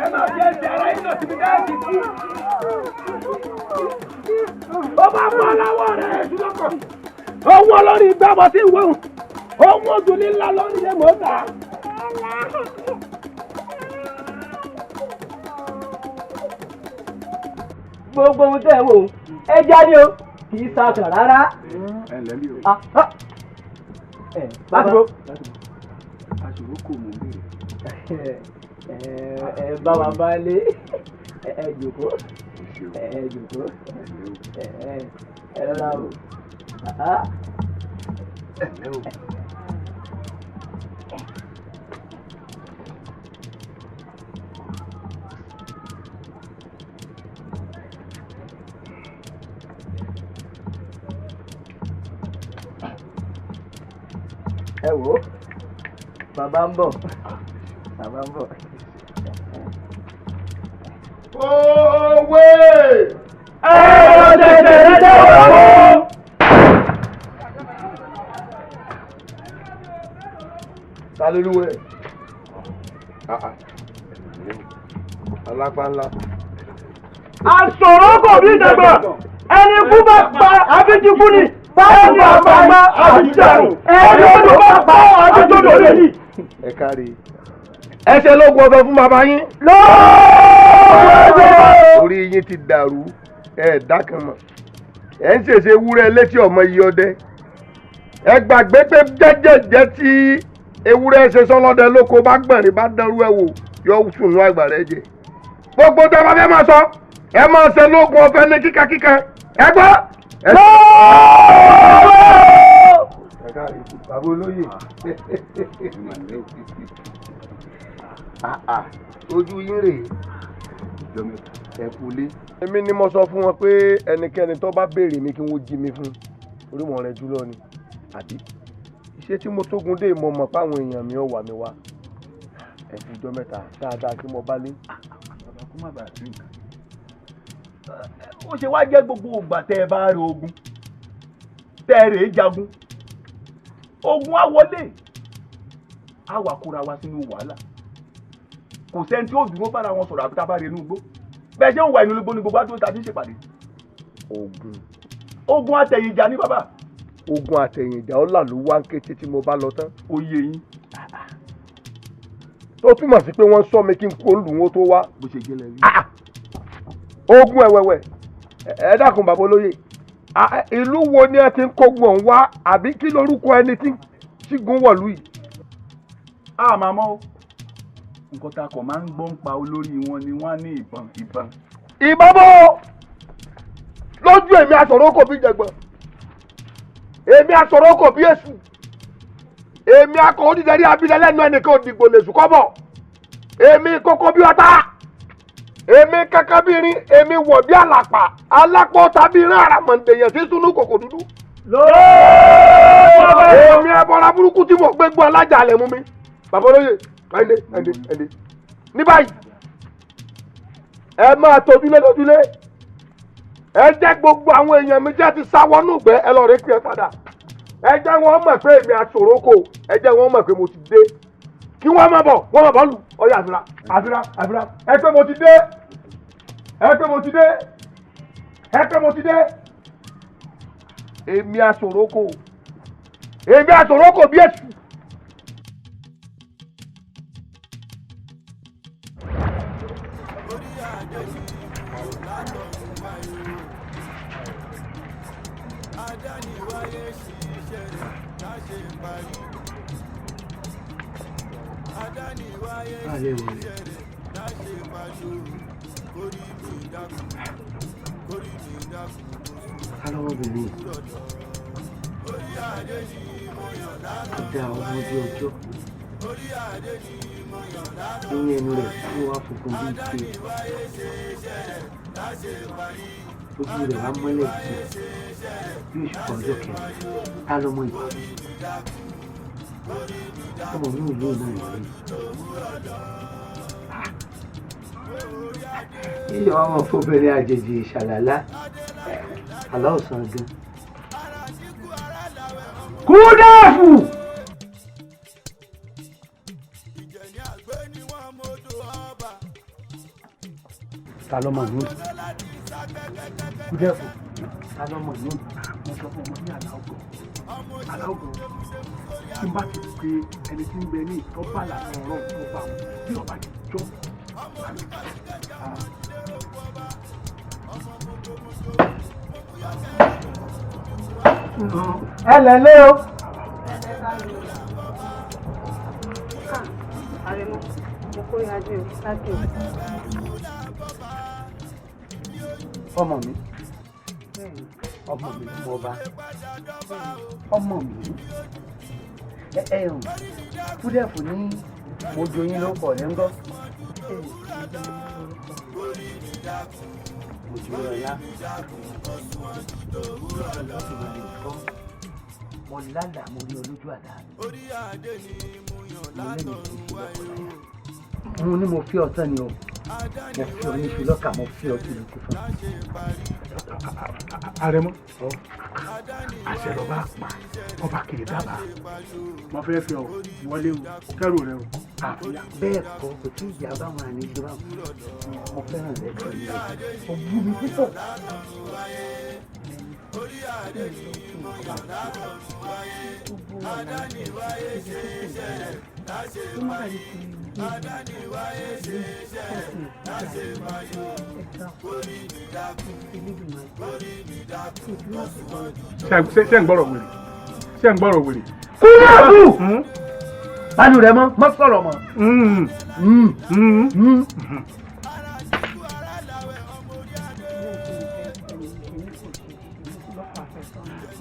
ẹ máa fi ẹsẹ̀ ara yín lọ síbi dáàbì kú. ó bá mú aláwọ̀ rẹ̀ ẹ̀jú lọ́kọ̀. owó lórí gbàgbọ́ sí ìwé òun. ohun ojú ní ńlá lórí ẹ̀ mọ́ ta.
gbogbo ohun tẹ́ ẹ wò ẹ jáde o kì í sàkàn rárá.
ẹ ǹlẹ́ bí o.
láti bó.
aṣòro kò mú bèrè.
ẹ bá wa bá lé ẹ jòkó ẹ jòkó ẹ rọra o.
ẹ ǹlẹ́ o.
ẹ wò ó bàbá ń bọ̀ bàbá ń bọ̀.
òwe
ẹ̀rọ tẹ̀tẹ̀ lẹ́jọ́ owó.
ta ló lúwẹ̀ alápá ńlá.
àsọ̀rọ̀ kò bí dàgbà ẹni kú bá pa àfijìkú ni báyọ̀ ní àbámá àfijìdàrú ẹni odò bá pa àfijòdò lè ní.
ẹ káre.
ẹsẹ̀ lóògùn ọbẹ̀ fún bàbá yín.
orí yín ti dàrú ẹ dákan mọ́ ẹ ń ṣèṣe ewúrẹ́ létí ọmọ iye ọdẹ ẹ gbàgbé pé jẹ́jẹ́jẹ́ tí ewúrẹ́ ṣe sọ́lọ́dẹ lóko bá gbọ̀nrín bá dánrú ẹ wò yọ sùnú àgbà rẹ jẹ gbogbo tẹ bá fẹ́ máa sọ ẹ máa ṣe lóògùn ọ̀fẹ́ ní kíkakíka ẹ gbọ́. bàbá olóyè ojú yín rèé ẹ kú lé. èmi ni mo sọ fún wọn pé ẹnikẹ́ni tó bá béèrè mi kí wọ́n jí mi fún orí mọ̀ rẹ jùlọ ni àbí iṣẹ́ tí mo tógun dé mo mọ̀ páwọn èèyàn mi ò wà mí wá ẹ fi jọ mẹ́ta dáadáa tí mo bá lé.
bàbá kó má bàa sí nǹkan. ó ṣe wá jẹ́ gbogbo ìgbà tẹ́ ẹ bá rí ogun tẹ́ ẹ rèé jagun ogun á wọlé á wà kóra wa sínú wàhálà kò sẹ́ni tí ó dúró bára wọn sọ̀rọ̀ àbí tá a bá rí inú igbó bẹ́ẹ̀ ṣé ń wà inú igbó ni gbogbo àdúró tàbí ń ṣèpàdé. ogun àtẹ̀yìnjà ní bàbá.
ogun àtẹ̀yìnjà ọ̀là ló wá ń kété tí mo bá lọ tán.
ó yé yín.
tó túmọ̀ sí pé wọ́n sọ mi kí n kó lù wọ́n tó wá.
bó ṣe jẹ́ lẹ́yìn.
ogun ẹ̀wẹ̀wẹ̀ ẹ dákun bàbá olóyè ìlú wo ni ẹ ti ń kógun ọ̀hún wá àbí kí lorúkọ ẹni tí ṣígun wọ̀lú yìí.
a máa mọ̀ nǹkan tá a kàn máa ń gbọ́ ń pa olórí wọn ni wọ́n á ní ìbọn.
ìbọn bò lójú èmi àsọ̀rọ̀ kò bí jẹ̀gbọ́n èmi àsọ̀rọ̀ kò bí èṣù èmi akọ onídẹ̀rí abilẹ̀ lẹ́nu ẹnìkan òdìgbò lè sùn kọ́bọ̀ èmi kókó bí ọ̀tá èmi kankan bí irin èmi wọ̀ bí àlàpà alápọ̀ tàbí irin àràmọ̀ǹdèyàn sí sunú kòkò dúdú. èmi ẹbọra burúkú tí mo gbé gbọ́ alájà alẹ̀ mú mi bàbá olóyè ẹ̀ndé ní báyìí ẹ máa tójúlé lójúlé ẹ jẹ́ gbogbo àwọn èèyàn mi jẹ́ ti sáwọ́nù gbẹ́ ẹ lọ́ọ́ rí pé ẹ padà ẹ jẹ́ wọn mọ̀ pé èmi àṣòrókò ẹ jẹ́ wọn mọ̀ pé mo ti dé kí wọ́n má bọ̀ lù ọyọ àfira ẹ pé mo ti dé ẹ pé mo ti dé ẹ pé mo ti dé èmi àṣòrókò bí èṣù.
alọ́wọ́bìnrin ọ̀dà ọmọdé ọjọ́ ní ẹnu rẹ̀ tí wọ́n á fòkun bí ike ojú rẹ̀ á mọ́lẹ̀ jù bí òṣùpá ọjọ́ kẹrin tá lọ́mọ yìí ọmọ mi ò lóun náà yìí ilé ọmọ fóbìnrin àjèjì ìṣàlálá aláòsàn gan.
kúdàfù.
ta lọ́mọ ní òní. Kúdẹ́fù ta lọ́mọ ní òní. Mo sọ fún ọmọ ní aláwọ̀ tí n bá ti pé ẹni tí ń bẹ ní ìtọ́ba làtọ̀ ọ̀rọ̀ tó bá wọn bí ọba ti jọ.
ẹ lẹ́lẹ́ o.
Àrẹ̀mọ mo kó ìrìnàjò láti
ọmọ mi mo bá ọmọ mi Kúdẹ́fù ní mo joyin ló pọ̀ ní ńgọ́. Mo ju ọ̀yá mo lálàá mo rí olójú àdá mo lẹ́nu ìṣòro mo ní mo fi ọ̀tán ni o mo fi ọ níṣu lọ́kà mo fi ọ sí lùkù fún.
Àrẹ̀mọ àṣẹ lọ́ba pa ọba kiri dábàá mo fẹ́ fi ọ wọlé o kẹrù rẹ o.
Bẹ́ẹ̀ kọ́ kò tí ìyá bá wọn àní ìjọba mo fẹ́ràn rẹ̀ kọ́ ni o bú mi púpọ̀.
Ṣé ń gbọ́rọ̀ wèrè?
Kúdẹ́fù bánú rẹ mọ́ sọ̀rọ̀ mọ́.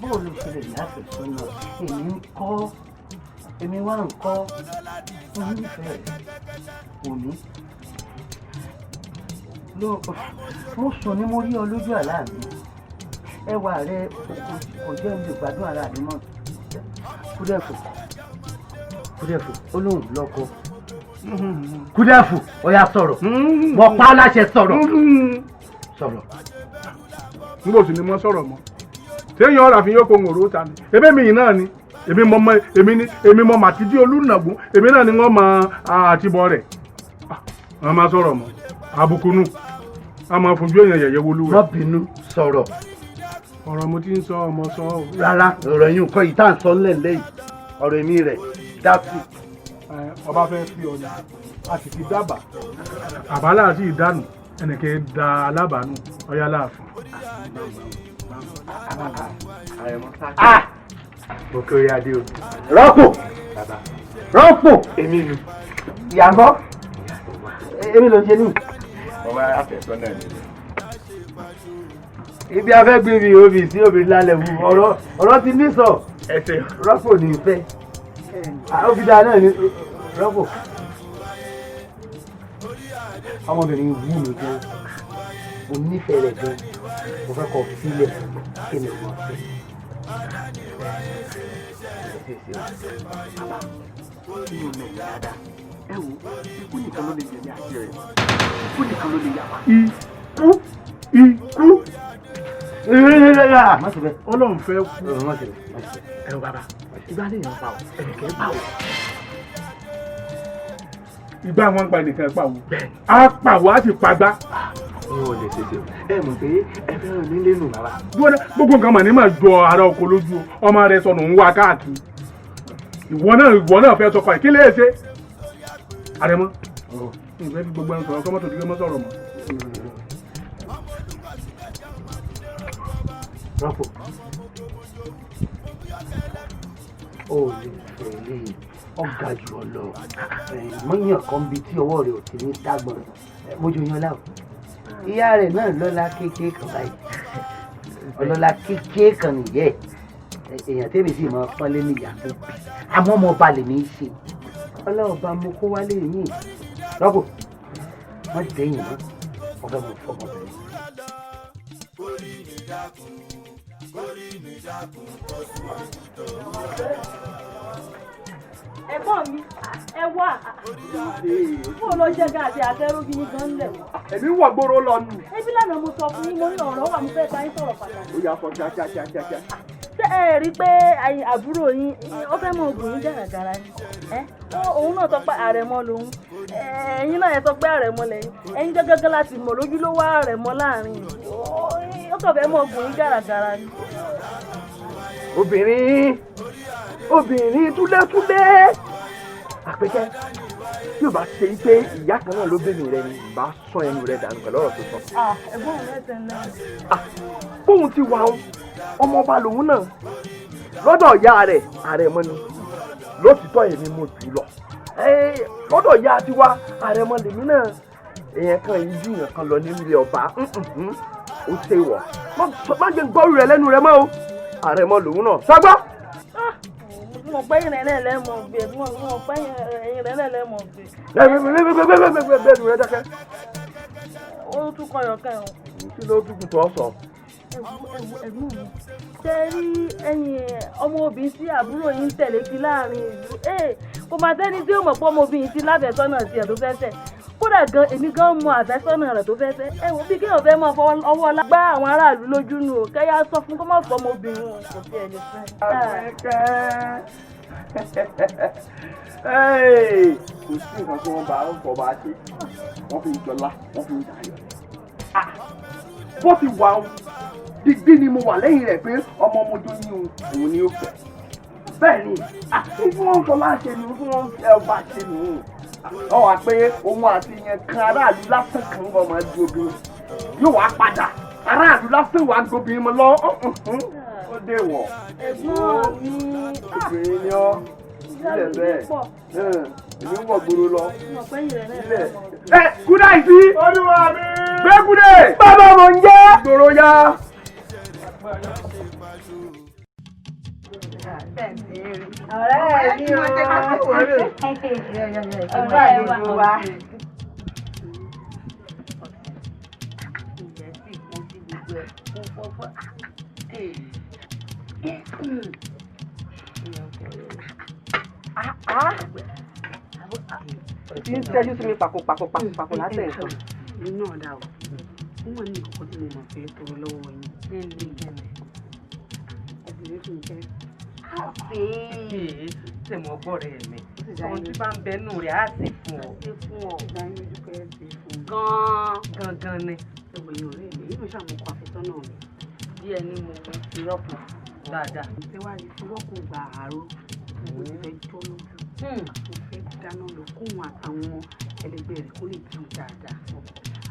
Bọ́ọ̀lù ṣẹlẹ̀ láti sọ́nà èmi wá ń kọ́ onífẹ̀ẹ́ òní. Mo sùn ní mo rí ọ lójú àlá mi. Ẹwà rẹ kò jẹ́ mi gbádùn ara mi mọ́. Kúdẹ́fù ó lóun lọ́kọ. Kúdẹ́fù ó yá sọ̀rọ̀. Mo pa á láṣẹ sọ̀rọ̀.
N kò sì ní mọ́ sọ̀rọ̀ mọ́. Téèyàn ọ̀rọ̀ àfihàn kò ń rò ó ta ni. Ebí mi yìí náà ni. Èmi mọ màtídí olùnàgún. Èmi náà ni wọ́n mọ àtibọ̀ rẹ̀. Wọ́n máa sọ̀rọ̀ mọ́. Àbùkù nù. A máa fojú èèyàn yẹ̀yẹ́ wolú rẹ̀.
Má bínú sọ̀rọ̀.
Ọ̀rọ̀ mo ti ń sọ ọmọ sọ ọ́.
Rárá ọ̀rọ̀ yìí nǹkan yìí tá à ń sọ ńlẹ̀ lẹ́yìn. Ọ̀rọ̀ èmi rẹ̀ dákú.
Ọba fẹ́ fi ọ̀nà a sì fi dábàá. Àbálà àti ìdánù ẹnìkẹ́ da alábàánú ọyá láàfin.
Mo kéré adé o. Rọ́pò. Èmi ni. Ìyàgbọ́. Èmi ló ṣe ní.
Ọba afẹ́sọ́nà ni.
Ibi afẹ́ gbé mi òbí sí òbí lálẹ́ wù ọ̀rọ̀ ti ní sọ.
Ẹsẹ̀.
Rọ́pò ní ìfẹ́. Òbídà náà ni rọ́pò. Ọmọbìnrin wù mí gan. Mo nífẹ̀ẹ́ rẹ̀ gan. Mo fẹ́ kọ́ sílẹ̀ kí ni wọ́n fẹ́.
Ẹ wo ikú nìkan ló lè yẹ ní àti rẹ̀. Ikú nìkan ló lè yà wá. Ikú.
Ọlọ́run fẹ́ kú.
Ẹ wo bàbá ìgbà lè yàn pa o ẹnìkẹ́ pa o. Ìgbà wọn gba ẹnìkan pa o. A pa o a sì pa gbá.
Ẹ mọ̀ pé ẹ fẹ́ràn nílé nù bàbá.
Gbogbo nǹkan mà ní mà jọ ara oko lójú ọmọ rẹ sọnù ń wá káàkiri. Ìwọ náà fẹ́ sọkọ ìkílé ẹsẹ. Àrẹ̀mọ ìfẹ́ fi gbogbo ẹni sọ̀rọ̀ kọ́mọ́tò dígbẹ́ mọ́ sọ̀rọ̀ mọ́.
Rọ́pò. Ó lè fẹ́ lé ọ̀gá jù ọ lọ. Mọ́yàn kan bíi tí ọwọ́ rẹ̀ ò ti ní dágbọ̀n. Mójú yan láwọ̀. Ìyá rẹ̀ náà lọ́lá kékeré kan báyìí. Ọlọ́lá kékeré kan nìyẹn. Èèyàn tẹ́lẹ̀ sì máa pọ́nlé níyà tó bí. Àmọ́ ọmọ ọba lè ní í ṣe. Ọlọ́ọ̀ba mo kó wálé yìí. Rọ́pò. Wọ́n ti dẹ́yìn mọ́. Ọ̀gá mo fọmọ bẹ̀rẹ̀.
Ẹ̀gbọ́n mi, ẹ wá. Fún olóṣèlú àti àtẹrúbí yín gan lẹ̀ wọ́n.
Èmi wọ̀ gbòòrò lọ nù.
Ebi lánàá mo sọ fún yín mo ní ọ̀rọ̀ wà mo fẹ́ bá yín sọ̀rọ̀ pàtàkì.
Ó yà fọ kíákíá.
Ṣé ẹ rí i pé àbúrò yín ó fẹ́ mọ ògùn yín gàràgàrà ni òun náà sọ pé àrẹ̀mọ lòun ẹ̀yin náà ẹ sọ pé àrẹ̀mọ lẹ́yìn ẹ̀yin gẹ́gẹ́ láti mọ̀ lójúlówó àrẹ̀mọ láàrin ó kàn fẹ́ mọ ògùn yín gàràgàrà ni.
obìnrin túlẹ̀túlẹ̀ Àpèkẹ́ tí o bá ṣe pé ìyá kan náà ló bẹ̀rẹ̀ rẹ ni bá sọ ẹnu rẹ dànù pẹ̀lú ọ̀rọ̀ tó sọ.
ẹ̀gbọ́n rẹ tẹ̀ náà.
bóun ti wà ọmọọba lòun náà lọ́dọ̀ ìyá rẹ̀ àrẹ̀mọ ni lótìtọ́ èmi mo jù lọ lọ́dọ̀ ìyá tiwa àrẹ̀mọ lèmi náà èèyàn kan yìí ju èèyàn kan lọ nílé ọba ó ṣe wọ̀ má jẹ́ gbọ́rù rẹ lẹ́nu rẹ mọ́ o àrẹ̀mọ lòun náà sọ́gbọ́.
mo pẹ́ yìí rẹ̀ lẹ́mọ̀ gbé mo pẹ́ yìí rẹ̀ lẹ́mọ̀ gbé.
bẹ́ẹ̀ni rẹ dákẹ́.
ó tún kọyọ̀ kẹ́hìn.
kí ló dúkù tó sọ.
ẹ̀gbọ́n mi ṣe rí ẹ̀yin ọmọbìnrin tí àbúrò yín ń tẹ̀lé kí láàrin ìlú kò máa sẹ́ni tí ó mọ̀ pé ọmọbìnrin ti láfẹ̀sọ́nà tiẹ̀ tó fẹ́ fẹ́ kódà gan èmi gan mọ àfẹ́sọ́nà rẹ̀ tó fẹ́ fẹ́ ẹ wo bí kéèyàn fẹ́ máa fọwọ́ ọwọ́ ọlá gbá àwọn aráàlú lójú nù ó kẹ́yà sọ fún kó má fọ ọmọbìnrin wọn kò sí ẹni fẹ́.
kò sí nǹkan tí wọ́n bá ń fọ bá ṣe wọ́n fi ń jọlá wọ́n fi ń dayọ̀. bó ti wà ó digbí ni mo wà lẹ́yìn rẹ̀ pé ọmọ ọmọdé ní òun ni ó fẹ́. bẹ́ẹ̀ ni àti tí wọ́n ń sọ láṣẹ ni tí wọ́n ń fẹ́ ọba ṣe nù. wọ́n wá pé òun àti yẹn kan aráàlú lásán kan ń bọ̀ máa di obìnrin yóò wá padà aráàlú lásán wà gbóbìnrin mọ́ lọ ó dé wọ̀.
ẹ̀gbọ́n mi
obìnrin ni ọ́ sílẹ̀ bẹ́ẹ̀ èmi ń wọ̀ gbòòrò lọ. sílẹ̀ kúdà ìsí. olúwa mi. gbé kúdè. bàbá mo ń jẹ́. gbòòrò ya.
ọ̀rẹ́ mi ò ọ̀rẹ́ àlejò wa.
tí ń tẹ́jú sí mi pàkó látẹ̀ nǹkan.
inú ọ̀dà o wọ́n ní ìkọ̀kọ̀ tí mo mọ̀ pé tòrò lọ́wọ́ yín. obìnrin tún jẹ́
tẹ̀mọ́ gbọ́rẹ̀ mi ohun tí bá ń bẹ nù rẹ̀ á sì fún ọ. gan-an ni.
ẹgbẹ̀yìn ọ̀rẹ́ mi yóò ṣàmùkọ àfẹ́sọ́nà mi.
díẹ̀ ni mo fi rọ́pò dáadáa.
ìtẹ́wárí fi rọ́pò gbà àárọ̀ mo ti fẹ́ jọ́ lójú. mo fẹ́ dáná lọ kóhun àtàwọn ẹlẹgbẹ́ rẹ̀ kó lè dùn dáadáa.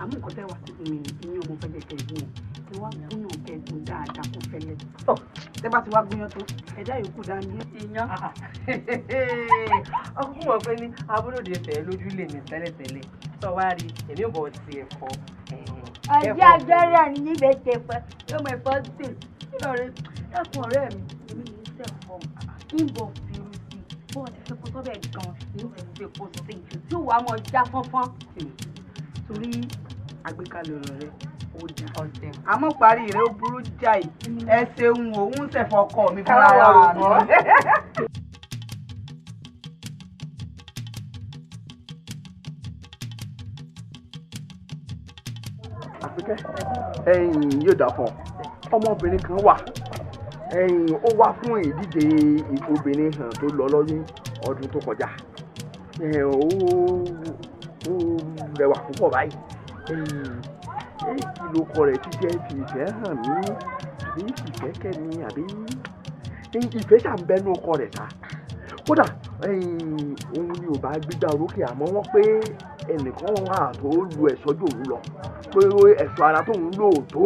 àmọ́ nǹkan tẹ́ wá sí mi ní ìyẹn ọmọ fẹ́ jẹ́ kẹ́gbọ́n ẹ wá gúnyàn kẹ́gbọ́n dáadáa kó fẹ́lẹ́. tẹ́ bá ti wá gúnyàn tó ẹ̀dá yòókù dá ní ìyàn.
ọkùnrin mọ̀ pé ní abúlóde fẹ́ lójú lè ní tẹ́lẹ̀tẹ́lẹ̀ sọ wá rí èmi ò bọ̀ ti ẹ̀fọ́.
ọjọ́ agbẹ́rẹ́ ni níbẹ̀ tẹ pẹ́ yóò mọ ẹ̀fọ́ sí i lọ́rẹ́ ẹ̀kún ọ̀rẹ́ mi èmi ní sẹ́fọ̀ ìbọn fìrù sí i bọ́ọ̀ ti fẹ́ kó sọ́bẹ̀ gan-an ní ìfẹ́ kó sí i tí ò wá mọ já fọ́nfọ́n.
torí àgbékalẹ̀ ọ̀rọ̀ rẹ ó di ọ̀sẹ̀ àmọ́ parí rẹ ó burú jáì ẹ ṣeun òun ṣẹ̀fọ̀ ọkọ mi fún ara mi.
Àpèkẹ́ yóò dà fún ọ ọmọbìnrin kan wà ó wá fún ìdíje obìnrin hàn tó lọ lọ́dún ọdún tó kọjá ó rẹwà púpọ̀ báyìí kí ló kọ rẹ̀ ti jẹ́ fi ìfẹ́ hàn mí àbí ìfẹ́ kẹ́mi àbí ìfẹ́ ṣàǹbẹ́nu ọkọ rẹ̀ ta kódà òun ni ò bá gbígbà orókè àmọ́ wọ́n pé ẹnìkan wà tó lu ẹ̀ṣọ́ jò ń lọ pé ẹ̀ṣọ́ ara tóun lò tó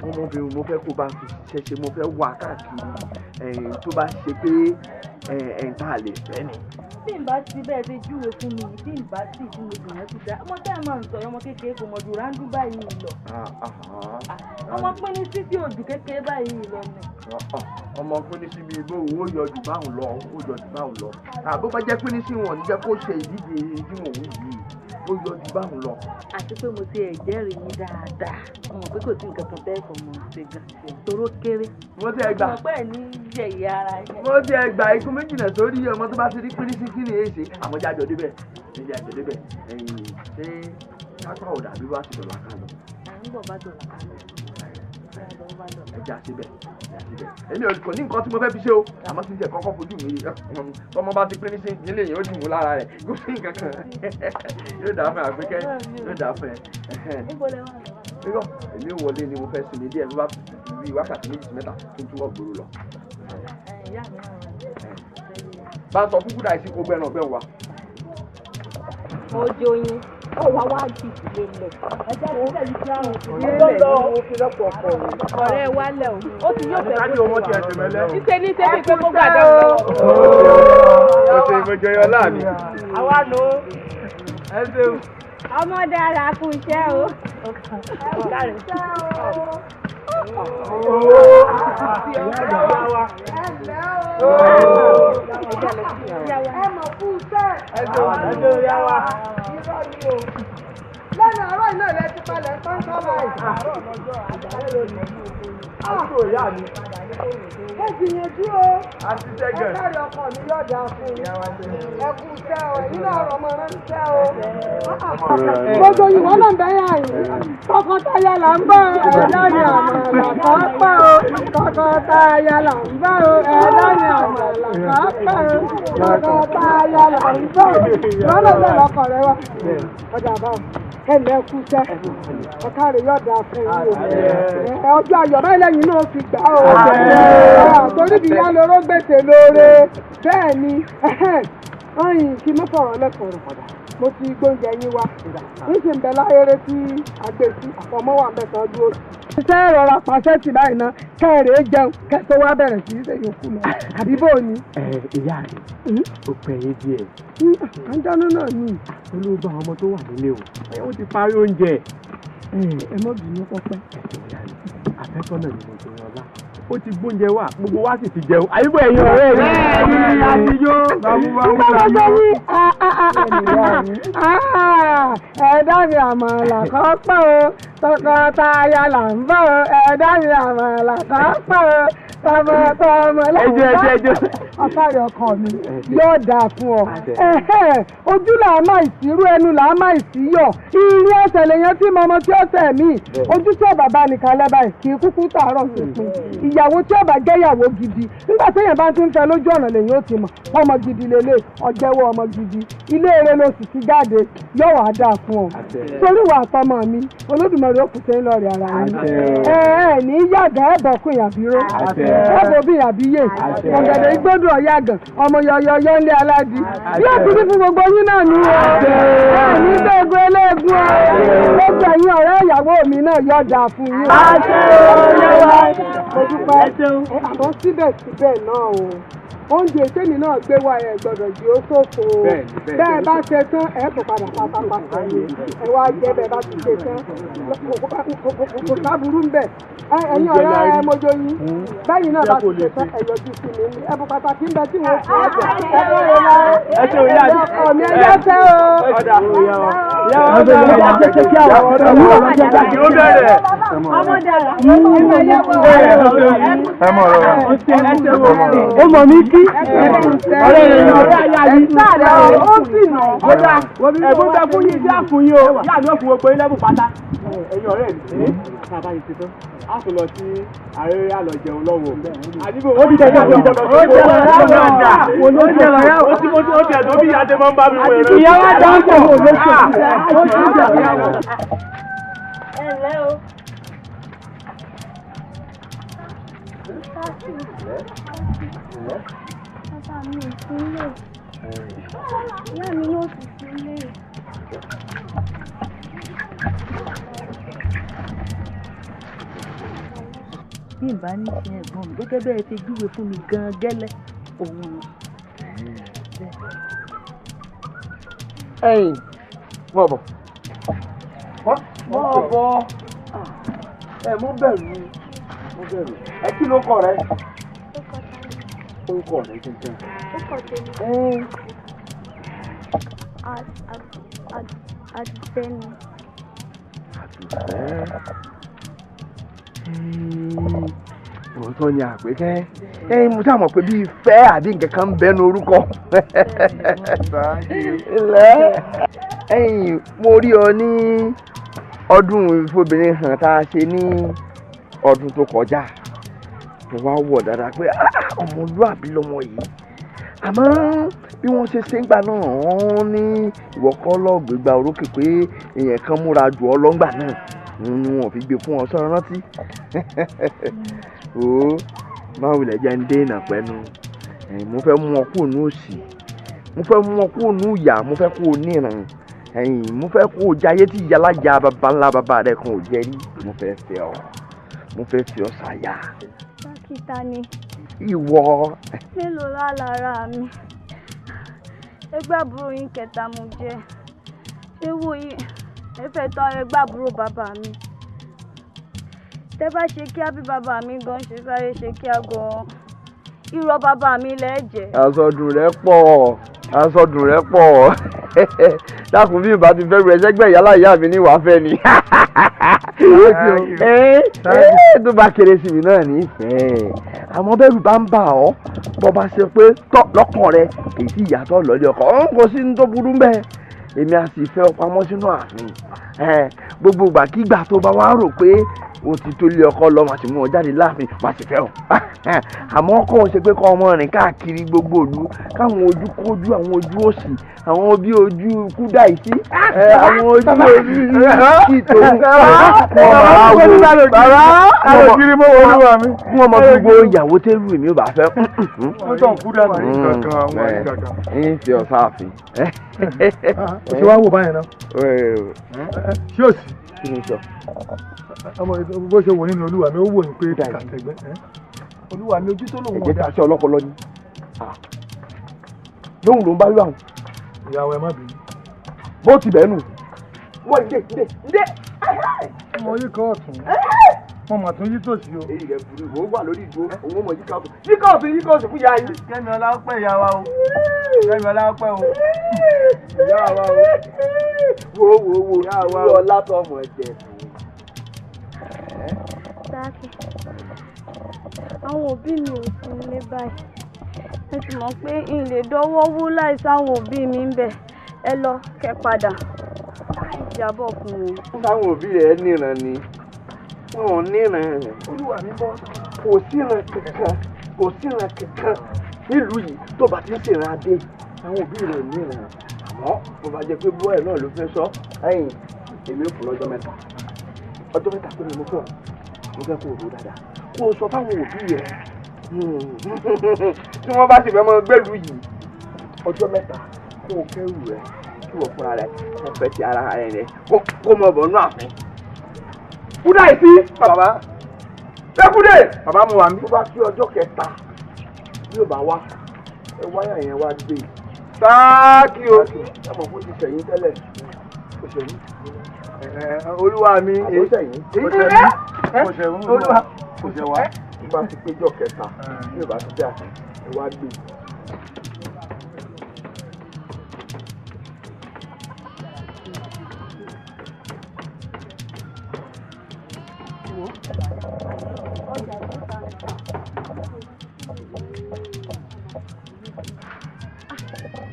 ọmọbìnrin mo fẹ́ kó bá fi ṣiṣẹ́ ṣe mo fẹ́ wà káàkiri tó bá ṣe pé tá a lè fẹ́ ni.
tí n bá ti bẹ́ẹ̀ ṣe júwe fún mi tí n bá sì júwe fún mi ti dá ọmọ tá a máa ń sọ ọmọ kékeré kò mọ̀ jù ráńdú báyìí lọ. ọmọ pín ní sí tí òjò kékeré báyìí lọ ni.
ọmọ pín ní síbi igbó owó yọjú báwọn lọ ó yọjú báwọn lọ àbó bá jẹ́ pín ní sí wọn ní jẹ́ kó ṣe ìdíje tí mò ń yìí ó yọjú báwọn lọ.
àti pé mo ti ẹ̀jẹ̀rìí yín dáadáa mo mọ̀ pé kò sí nǹkan kan tẹ́ ẹ̀kọ́ mọ̀ ṣe gan toró kéré.
mo ti ẹ gbà
mo pẹ́ ní yẹ̀yẹ́ ara yẹn.
mo ti ẹ gbà ikú méjì náà sórí ọmọ tó bá ti rí pínísí kí ni èsì àmọ́ jájọ débẹ̀ ṣé kápá ò dàbí wá sí dọ̀là kan lọ.
à ń bọ̀ bá dọ̀là kan lọ.
ẹja síbẹ̀ èmi ò kò ní nǹkan tí mo fẹ́ fi ṣe o àmọ́ kí n jẹ́ kọ́kọ́ fojú mi tọmọ bá ti pín ní sí nílé yẹn ó dì mú lára rẹ̀ kó sí nǹkan kan yóò dáa fún Àgbékẹ́ yóò dáa fún ẹ. irọ́ èmi ò wọlé ni mo fẹ́ sinmi díẹ̀ ló bá fi wákàtí 2 sí 3 kí n túbọ̀ gbòòrò lọ. bá a sọ fún kúdà ìsìnkú gbẹ́nà ọ̀gbẹ́ wa.
ojo yín ó wá wá jì lélẹ̀. ọ̀rẹ́ wa lẹ̀ o ó ti yóò fẹ́ kó ṣe ní sẹ́bi pé kó gbàdá o.
ó ṣe ìmọ̀jọ yọ láàmì.
àwa nù ẹ ṣeun.
ọmọ dára kú iṣẹ́ o.
ẹ mọ̀ fún iṣẹ́ lẹ́nu àárọ̀ iná rẹ ti palẹ̀ pọ́ńtọ́ báyìí.
àbúrò ìyá mi.
ẹ gbìyànjú o ẹ kárí ọkọ mi yọ̀dà fún ẹ kú iṣẹ́ o ẹ̀yin náà rọ̀ mọ́ ránṣẹ́ o. gbogbo ìwọ náà bẹ́ẹ̀ àyè tọkọtaya là ń bọ̀ ẹ̀dá ni àmàlà kan pọ̀ o tọkọtaya là ń bọ̀ o ẹ̀dá ni àmàlà kan pọ̀ o tọkọtaya là ń bọ̀ o lọ́nà bẹ́ẹ̀ lọkọ̀ rẹ wá ọjà báwọn ẹnlẹ kú sẹ ọkàrẹ yọdà fún yìí o ọjọ́ ayọ̀ báyìí lẹ́yìn náà fi gbà ó torí bí yá lóró gbèsè lóore bẹ́ẹ̀ ni ọyìn kí mo fọ̀rọ̀ lẹ́kọ̀ọ́ padà mo ti gbóúnjẹ yín wá ń sì ń bẹ láyéré tí àgbèsí àfọmọ́wà mẹ́sàn-án dúró. iṣẹ́ ìrora pàṣẹ ti báyìí ná kẹ́rẹ̀ẹ́ jẹun kẹ́tọ́ wá bẹ̀rẹ̀ sí í ṣe yòókù lọ àbí bò ní.
ìyá rẹ̀ ó pẹ́ yé díẹ̀.
àjọ̀nú náà ni.
olóògbé àwọn ọmọ tó wà nílé o ó ti parí oúnjẹ.
ẹ mọ́ bínú pọ́pẹ́.
àfẹ́sọ́nà ni mo ti rán ọlá ó ti gbóúnjẹ wá gbogbo wa sì ti jẹun àyíbó ẹ̀yin ọ̀rẹ́ rẹ̀ àtijọ́
ẹ̀dá mi àmàlà kan pọ̀ o tọkọtaya là ń bọ̀ o ẹ̀dá mi àmàlà kan pọ̀ o tọmọtọmọ lẹ́yìn ọ̀sáré ọkọ mi yóò dáa fún ọ. ojú là á máa ìsírú ẹnu là á máa ìsíyọ̀ ìrìn ẹsẹ̀ lèyàn tí mọmọ tí ó sẹ̀ mí ojú tí ọ̀bà bá nìkan lẹ́bàá kì í kúkú tààrọ̀ sí pin ìyàwó tí ọ̀bà jẹ́ ìyàwó gidi nígbà téèyàn bá ti ń fẹ́ lójú ọ̀nà lèyìn ó ti mọ̀ ọmọ gidi lélẹ̀ ọ̀jẹ̀wọ̀ ọmọ gidi ilé eré ló sì ti jáde yóò wá dáa fún ọ torí wà tọmọ mi Olódùmarè ó kù sẹ́yìn lọ́ọ̀rẹ́ ara yín ní yàgàn ẹ̀bọ̀kùn ìyàbíró ẹ̀bọ̀bí ìyàbíyè ọ̀gẹ̀dẹ̀ igbódò ọ̀yàgàn ọmọ yọ̀yọ̀yọ̀ ńlẹ̀ aládìí yóò ti ní fún gbogbo yín náà ní o ní gbẹ́gun eléegun o gbogbo ẹ̀yin ọ̀rẹ́ ìyàwó mi náà yóò dáa fún yín o dúpẹ́ àmọ́ síbẹ̀síbẹ̀ náà o oúnjẹ tèmi náà gbé wá ẹ gbọ́dọ̀ jí ó ṣòfò bẹ́ẹ̀ bá ṣe tán ẹ kò padà pátápátá yìí ẹ wá jẹ bẹ́ẹ̀ bá ti ṣe tán kò sábúrú ń bẹ ẹ̀yin ọ̀rẹ́ ẹ mọjọ yín bẹ́yìn náà bá ti ṣe tán ẹ yọjú sí mi ní ẹbùn pàtàkì ń bẹ tí wọ́n fún ọkọ mi ẹ yẹ fẹ́ o.
ó mọ̀ mí kí ọ̀rẹ́ rẹ̀ ní ọ̀rẹ́ ayá yìí ó sì nà ọ̀dà ẹ̀gbọ́n bẹ fún yín sí àfún yín o yá ni ó fún gbogbo ilé bùn pátá ẹ̀yin ọ̀rẹ́ mi bàbá yìí ti tán a kò lọ sí àárẹ̀ àlọ́ jẹun lọ́wọ́ àdìbò ó ti tẹ̀lé àwọn ìjọba tó kó ó ti ẹ̀dọ́ bí ìyá tẹ́ máa ń bá mi wọ̀ ẹ̀rọ ìyá wa dá ń pọ̀
bàbá mi ò sílẹ̀ ìyá mi yóò sì sílẹ̀.
bí n bá ní ṣe ẹ̀gbọ́n mi gẹ́gẹ́ bẹ́ẹ̀ ti júwe fún mi gan-an gẹ́lẹ́ òun ni.
ẹ̀yin wọ́n bọ̀ ẹ mú bẹ̀rù ẹ kí ló kọ rẹ orúkọ rẹ kankan.
orúkọ tèmi Àdùfẹ́ ni.
òótọ́ ni Àpèkẹ́ ẹ̀yin mo sáà mọ̀ pé bíi fẹ́ àbí nǹkan kan ń bẹ́nu orúkọ. ẹ̀yin mo rí ọ ní ọdún ìfobìnrin hàn tá a ṣe ní
ọdún tó kọjá mo wá wọ̀ dáadáa pé ọmọlúàbí lọmọ yìí àmọ́ bí wọ́n ṣe ń gbà náà wọ́n ní ìwọ kọ́ lọ́ọ̀gbẹ́gba orókè pé èèyàn kan múra jù ọ lọ́ngbà náà ni wọ́n fi gbé fún ọ sọ́run rántí o máa wulẹ̀ jẹ́ ń dènà pẹ́nu mo fẹ́ mú ọ kúrò ní òṣì mo fẹ́ mú ọ kúrò ní ìyà mo fẹ́ kó o níran mo fẹ́ kó o jayé tí ìyálàjà bàbá ńlá bàbá rẹ kan ò jẹ́ rí mo fẹ́ fi ọ ṣàyà.
dókítà ni.
ìwọ.
mélòó lára mi ẹgbẹ́ àbúrò yín kẹta mo jẹ́ ṣé wò yín ẹ fẹ́ tọ́ ẹgbẹ́ àbúrò bàbá mi tẹ́ bá ṣe kíá bí bàbá mi gan ṣe sáré ṣe kíá gan irọ́ bàbá mi lẹ́ẹ̀jẹ̀.
àsọdùn rẹ pọ̀ dákun bí ìbá ti fẹ́ rẹ sẹ́gbẹ́ ìyálà ìyá mi ní wàá fẹ́ ni tó bá kéré sí mi náà nífẹ̀ẹ́ àmọ́ bẹ́rù bá ń bà ọ́ bọ́ bá ṣe pé lọ́kàn rẹ èyí tí ìyàtọ̀ lọ́lé ọkọ̀ kò sí ní tó burú bẹ́ẹ̀ èmi á sì fẹ́ ọ pamọ́ sínú ààfin gbogbo ìgbàkígbà tó bá wá rò pé o ti tó lé ọkọ lọ màá sì mú ọ jáde láàfin màá sì fẹ́ ọ àmọ́ kọ́ ọ ṣe pé kọ́ ọmọ rìn káàkiri gbogbo ìlú káwọn ojú kójú àwọn ojú òsì àwọn bí ojú kúdà ìsí àwọn ojú orí kìtò fún ọmọ gbogbo ìyàwó tẹ́lú mi ò bá fẹ́ ń fi ọ sáàfin.
ṣé wàá wò báyìí náà ṣé ò sí.
kí ni sọ.
ọmọ bó ṣe wò nínú olúwa mi ó wò ní pé kàtẹ́gbẹ́ olúwa mi ojú tó lòun
ọ̀dà. ẹ̀jẹ̀ tá a ṣe ọlọ́pọlọ ni lóhùn ló ń bá rí àwọn.
ìyàwó ẹ má bínú.
bó ti bẹ́ẹ̀ nù. wọ́n ǹdẹ́.
ọmọ yìí kọ́ ọ̀tún mo mà tún yí tòsí o.
èyí rẹ̀ burú ìwọ wà lórí ìdúró òun ó mọ yíká ọ̀tún yíká ọ̀tún fún ìyá yín.
kẹ́mi ọlápẹ́ ìyá wa o kẹ́mi ọlápẹ́ o ìyá wa o
wo ìyá wa o ọlá tó ọmọ ẹ̀jẹ̀.
Dákì, àwọn òbí mi ò sí nílé báyìí. Ẹ sì mọ̀ pé n lè dọ́wọ́ wú láìsí àwọn òbí mi ń bẹ̀. Ẹ lọ kẹ́ padà. Ìjábọ̀ fún wọn.
Táwọn òbí rẹ̀ níran ni. Wọn ò níran. Olúwa mi bọ́. Kò síran kankan nílùú yìí tó bá ti ń ṣèràn adé. Àwọn òbí rẹ̀ níran. Àmọ́ mo bá jẹ pé bọ́ọ̀ náà ló fẹ́ sọ. Ẹ̀yìn èmi ò fún lọ́jọ́ mẹ́ta. Ọjọ́ mẹ́ta pé mo fún ọ. Mo fẹ́ kó o rò dáadáa. Kó o sọ fáwọn òbí rẹ̀. Tí wọ́n bá sì fẹ́ mọ gbẹ́lú yìí. Ọjọ́ mẹ́ta kó o kẹ́rù rẹ̀. Kí wọ́n fúnra rẹ̀ wọ́n fẹ́ ti ara rẹ̀ kó mọ bọ̀ nínú àfin. Kúdà ìsí bàbá. Lẹ́kúdè. Bàbá mo wà mí. Tó bá kí ọjọ́ kẹta yóò bá wá. Ẹ wáyà yẹn wá gbé. Sáàkì o. Ẹ mọ̀ fún ti sẹ̀yìn tẹ́lẹ̀. Kò sẹ̀yìn. Olúwa mi. Kò sẹ̀yìn. Kò sẹ̀yìn. Olúwa. Kò sẹ̀yìn wá. Tó bá ti péjọ kẹta yóò bá ti dé àfin. Ẹ wá gbé.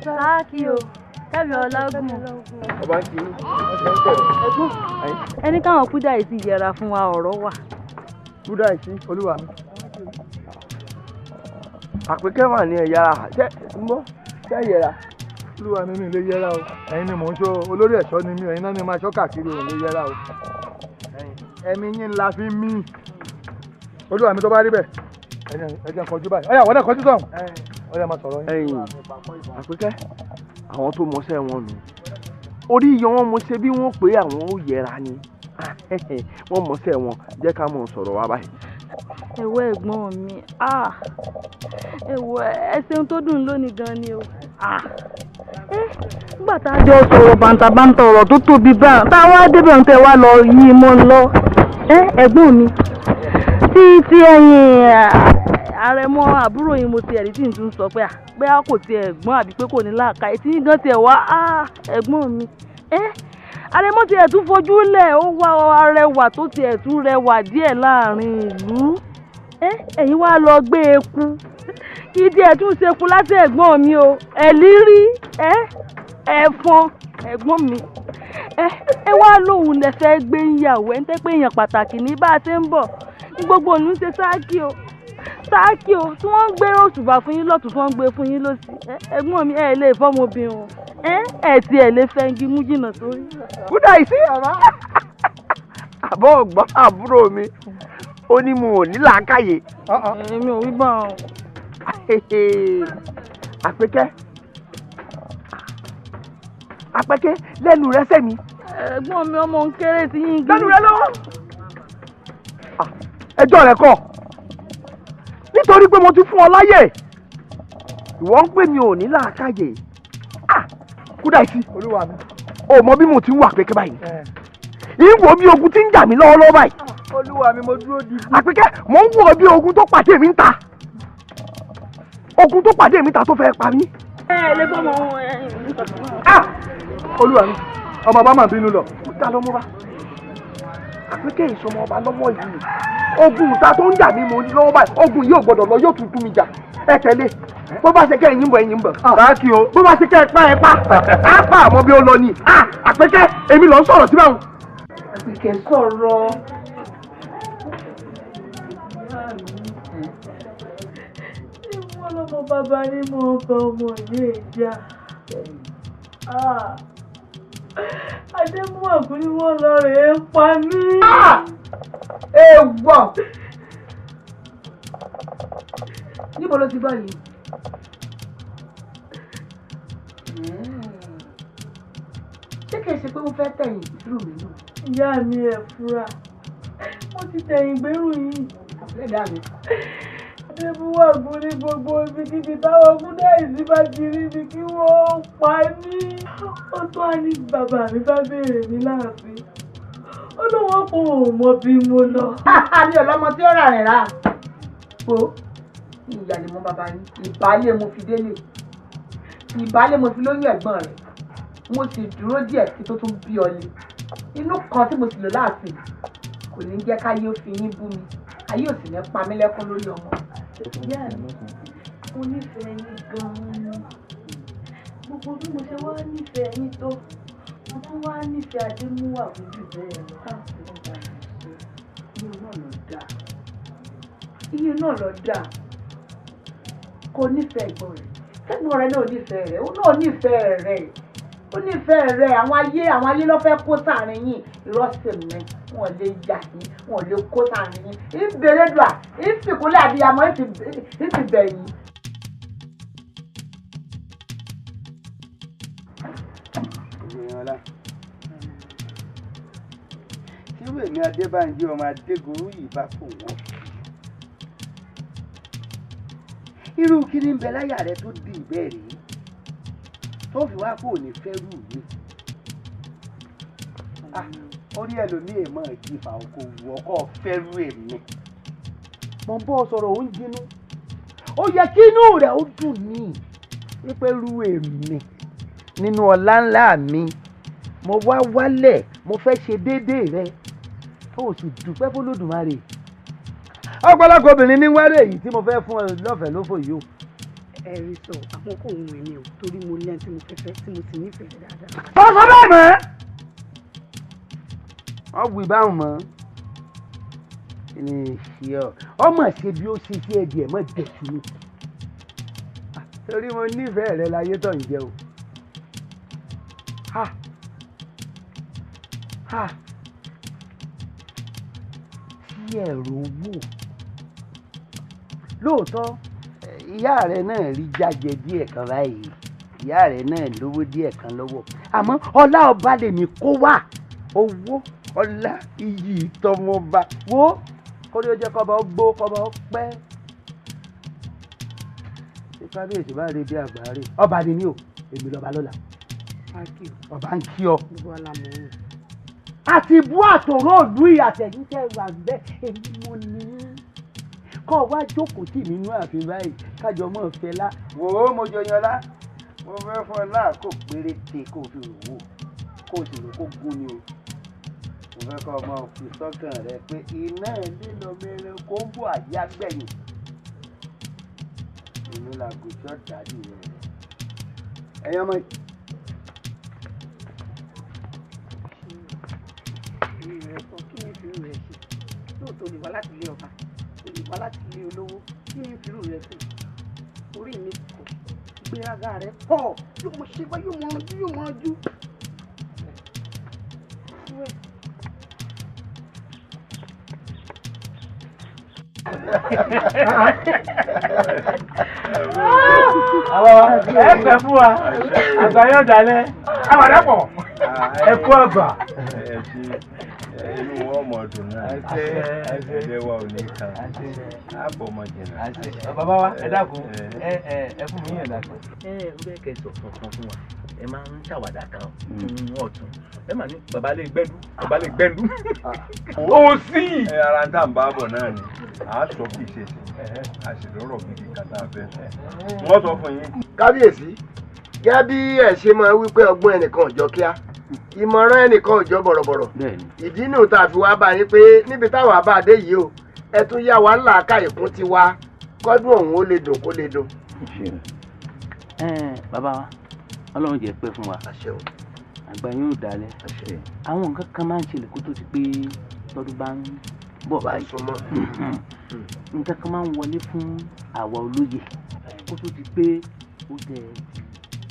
Sáàkì o, kẹ́mi ọlágùn.
Ọba kì í.
Ẹni káwọn kúdà yìí sì yẹra fún wa ọ̀rọ̀ wà.
Kúdà yìí sí olúwa mi. Àpèkẹ́ wà ní ẹ̀yà ṣẹ́ mbọ́ ṣẹ́ yẹra.
Olúwa mi lè yẹra o. Ẹ̀yin ni mò ń ṣọ́ olórí ẹ̀ṣọ́ ni mí o. Ẹ̀yin náà ni máa ṣọ́ káàkiri òun lè yẹra o. Ẹ̀mí yín la fi mí. Olúwa mi tó bá rí bẹ́ẹ̀. Ẹ jẹ́ kọjú báyìí. Ọ̀yà wọ́n náà kọjú sọ̀rọ̀. Ọ̀yà máa sọ̀rọ̀ yín.
Ẹ̀yin Àpèkẹ́ àwọn tó mọṣẹ́ wọn nù. Orí iyan wọn mo ṣe bí wọ́n pé àwọn ó yẹra ni. Wọ́n mọṣẹ́ wọn jẹ́ ká mọ̀ sọ̀rọ̀ wa báyìí.
Ẹ̀wọ́ ẹ̀gbọ́n mi, ẹ̀wọ́ ẹsẹ̀ tó dùn lónìí gan ni o. Nígbà tá a jọ sọ̀rọ̀ bàǹtàbàǹtà ọ̀rọ̀ tó tóbi báà táwa débẹ̀ ń tẹ́ wá lọ yí mọ́ lọ. Ẹ̀gbọ́n mi tí ẹ̀yin àrẹ̀mọ àbúrò yín mo ti ẹ̀rí tí n tún sọ pé pé a kò tiẹ̀ gbọ́n àbí pé kò ní láàka etí yín gan tiẹ̀ wá ẹ̀gbọ́n mi. Àrẹ̀mọ tiẹ̀ tún fojú lẹ̀ ó wá arẹwà tó tiẹ̀ tún rẹwà díẹ̀ láàrin ìlú. Ẹ̀yin wá lọ gbé eku kí díẹ̀ tún ṣekú láti ẹ̀gbọ́n mi o ẹ̀lírí ẹ̀fọn ẹ̀gbọ́n mi ẹ wá lóhùn lẹ fẹ́ gbé ìyàwó ẹ ń tẹ́ pé èèyàn pàtàkì ní bá a ṣe ń bọ̀ gbogbo òun ṣe sáàkì o tí wọ́n ń gbé òṣùbà fún yín lọ́tún tí wọ́n ń gbé fún yín lọ́sì ẹ̀gbọ́n mi ẹ̀ lè fọ́mọbìnrin ẹ̀ tí ẹ̀ lè fẹ́ǹgì mú jìnnà sórí.
kúdà ìsí ọ̀rọ̀ àbọ̀ ọ̀gbọ́n àbúrò mi ó ní mo ò ní làákàyè.
èmi ò rí bá wọn.
Àpẹ́kẹ́ lẹ́nu rẹ sẹ́mi.
ẹ̀gbọ́n mi ọmọ ń kéré sí yín.
lẹ́nu rẹ lọ́wọ́. ẹjọ́ rẹ kọ́ nítorí pé mo ti fún ọ láyè ìwọ ń pè mí ò ní làákàyè. kúdà ìsí olúwa mi ò mọ bí mo ti ń wà Àpẹ́kẹ́ báyìí ìwọ bí ogun ti ń jà mí lọ́wọ́lọ́wọ́ báyìí.
olúwa mi mo dúró di.
Àpẹ́kẹ́ mò ń wọ bí ogun tó pàdé mi ń ta ogun tó pàdé mi ta tó fẹ́ pa mí.
lè bọ́ mọ
olúwa mi ọmọ bá máa bínú lọ.
ó dá lọ́mọ bá Àpẹ́kẹ́ ìsọmọ ọba lọ́mọ yìí ogun ìta tó ń jà mí mo ní lọ́wọ́ báyìí ogun yìí ò gbọ́dọ̀ lọ yóò tún tú mi jà ẹ tẹ̀lé bó bá ṣe kẹ́ ẹ̀yìn bọ̀ ẹ̀yìn bọ̀.
báàkì o.
bó bá ṣe kẹ́ ẹ pa ẹ pa á pa àmọ́ bí ó lọ ni. Àpẹ́kẹ́ èmi lọ ń sọ̀rọ̀ síbẹ̀ wọn.
Àpẹ́kẹ́ sọ̀rọ̀.
ìwọ lọmọ bàbá ní mo bá ọmọ yìí jà adémúwàkú ni wọ́n lọ rèé pa mí.
èèwọ̀ níbo ló ti bá yìí. ṣé kìí ṣe pé mo fẹ́ tẹ̀yìn ìdúró mi nù.
ìyá mi ẹ̀ fura mo ti tẹ̀yìn gbérù yìí.
àpẹẹrẹ mi.
adémúwàkú ní gbogbo ibikíbi táwọn ọkùnrin àìsí bá ti rí ni kí wọ́n pa mí. ó tó á ní bàbá mi bá béèrè mi láàfin ó lóun kò mọ bí mo lọ.
mi ò lọ́mọ tí ó rà rẹ̀ rà. o ìyàlè mọ bàbá yín ìbálẹ̀ mo fi délé ìbálẹ̀ mo fi lóyún ẹ̀gbọ́n rẹ̀ mo sì dúró díẹ̀ kí tó tún bí ọ lé inú kan tí mo sì lò láàfin kò ní jẹ́ káyé ó fi yín bú mi ayé ò sì ní pa mí lẹ́kún lórí ọmọ.
ìyá mi mo nífẹ̀ẹ́ yín gan-an ni gbogbo bí mo ṣe wá nífẹ̀ẹ́ yín tó mo tún wá nífẹ̀ẹ́ adémúwàkú jù bẹ́ẹ̀ lọ.
iye náà lọ dáa iye náà lọ dáa kò nífẹ̀ẹ́ ẹ̀gbọ́n rẹ̀ ẹ̀gbọ́n rẹ̀ náà nífẹ̀ẹ́ rẹ̀ ó náà nífẹ̀ẹ́ rẹ̀ ó nífẹ̀ẹ́ rẹ̀ àwọn ayé ló fẹ́ kó sáàrin yìí ìrọ́sẹ̀ mẹ́ wọn lè yà yín wọn lè kó sáàrin yín ìbérédùà ìfìkúlẹ̀ àbíyamọ ìfìbẹ̀yìn.
ìgbìyànjú tí wèmí adébánjí ọmọ adégorú yìí bá fò wọ́n irú kí ni ń bẹ láyà rẹ tó di ìbéèrè yìí tó fi wá kó ní fẹ́rù mi orí ẹlòmíì mọ̀ kí ìfà oko wù ọkọ̀ fẹ́rù èmi mo ń bọ́ sọ̀rọ̀ ó ń jinú ó yẹ kí inú rẹ̀ ó dùn ní wípé rú èmi nínú ọlá ńlá mi mo wá wálẹ̀ mo fẹ́ ṣe déédéé rẹ ó sì dúpẹ́ f'Olódùmarè ọ̀pọ̀lọpọ̀ obìnrin ní wáré èyí tí mo fẹ́ fún ẹ lọ́fẹ̀ẹ́ lófò yìí o.
ẹ rí sọ àwọn kò ń wẹ̀ mí o torí mo lẹ́yìn tí mo fẹ́ tí mo sì nífẹ̀ẹ́ dáadáa.
sọ́sọ́ bẹ́ẹ̀ mọ́ wọ́n wí báwọn mọ́ ní ìṣe ọ ọmọ ṣe bí ó ṣe ṣe ẹ̀dì ẹ̀ mọ́ dẹ̀sí ni torí mo nífẹ̀ẹ́ rẹ láyé tó ń jẹ o. tí ẹ̀rọ wò lóòótọ́ ìyá rẹ náà rí jájẹ díẹ̀ kan báyìí ìyá rẹ náà lówó díẹ̀ kan lọ́wọ́ àmọ́ ọlá ọba lèmi kó wà owó ọlá iyì ìtọmọba wo kórí ó jẹ́ kọ́ba ó gbó kọ́ba ó pẹ́ ṣé kábíyèsí bá rí bí àgbáre ọba ni mí o èmi lọ́ba lọ́la ọba ń kí ọ. àti bú àtòrò òlú ìyàtẹ̀yìn tẹ́ wà bẹ́ẹ̀ èmi mo ní kọ́ wá jókòó tì mí nú ààfin báyìí kájọ mọ́ fẹ́ lá. wò ó mo jọ yan lá mo fẹ́ fún ọ láàkó péréte kó o fi rò wò kó o sì rò kó gún ni o. mo fẹ́ kọ́ ọmọ fi sọ́kàn rẹ pé iná lílọ mẹ́rin kó ń bọ̀ àyà gbẹ̀yìn. èmi làgò tí ó dájú rẹ. ẹ̀yin ọmọ yìí
rẹ̀ sọ kí ni ìfìrù rẹ̀ ṣe lóòótọ́ lè wá láti ilé ọba lè wá láti ilé olówó kí ni ìfìrù rẹ̀ ṣe orí mi kò gbéraga rẹ̀ pọ̀ yóò mọ ṣe bá yóò mọ ọjú.
ẹ pẹ́ fún wa àgbà yóò dalẹ̀ àwàdàpọ̀ ẹ kú àgbà.
inú wọn mọ ọdún náà ẹgbẹ́ wa ò ní kan àbọ̀ ọmọ jìnnà.
bàbá wa ẹ dákun ẹ fún mi yẹn dákun. ẹ bẹ́ẹ̀ kẹ́ sọ fún wa ẹ máa ń ṣàwàdà kan ọ̀tún ẹ máa ní bàbá lè gbẹ́ndú.
ó sì. ara ń tà ń bá bọ̀ náà ni a sọ kí ìṣesí a sì lọ́rọ̀ gidi kàtà fẹ́ wọ́n sọ fún yín.
kábíyèsí gẹ́gẹ́ bí ẹ ṣe máa wí pé ọgbọ́n ẹnìkan ò jọ kíá ìmọ̀ràn ẹnìkan ò jọ bọ̀rọ̀bọ̀rọ̀ ìdí nù tá a fi wá bá yín pé níbi táwọn àbáadé yìí o ẹ tún yá wa ńlá káyè kún ti wá kọ́dún ọ̀hún ó lè dùn kó lè dùn.
bàbá wa ọlọ́run jẹ́ pẹ́ fún wa àgbà yóò dalẹ̀ àwọn nǹkan kan máa ń ṣẹlẹ̀ kó tó ti pé lọ́dún bá ń bọ̀ báyìí nǹkan kan máa ń wọlé fún àwa olóyè kó tó ti pé ó jẹ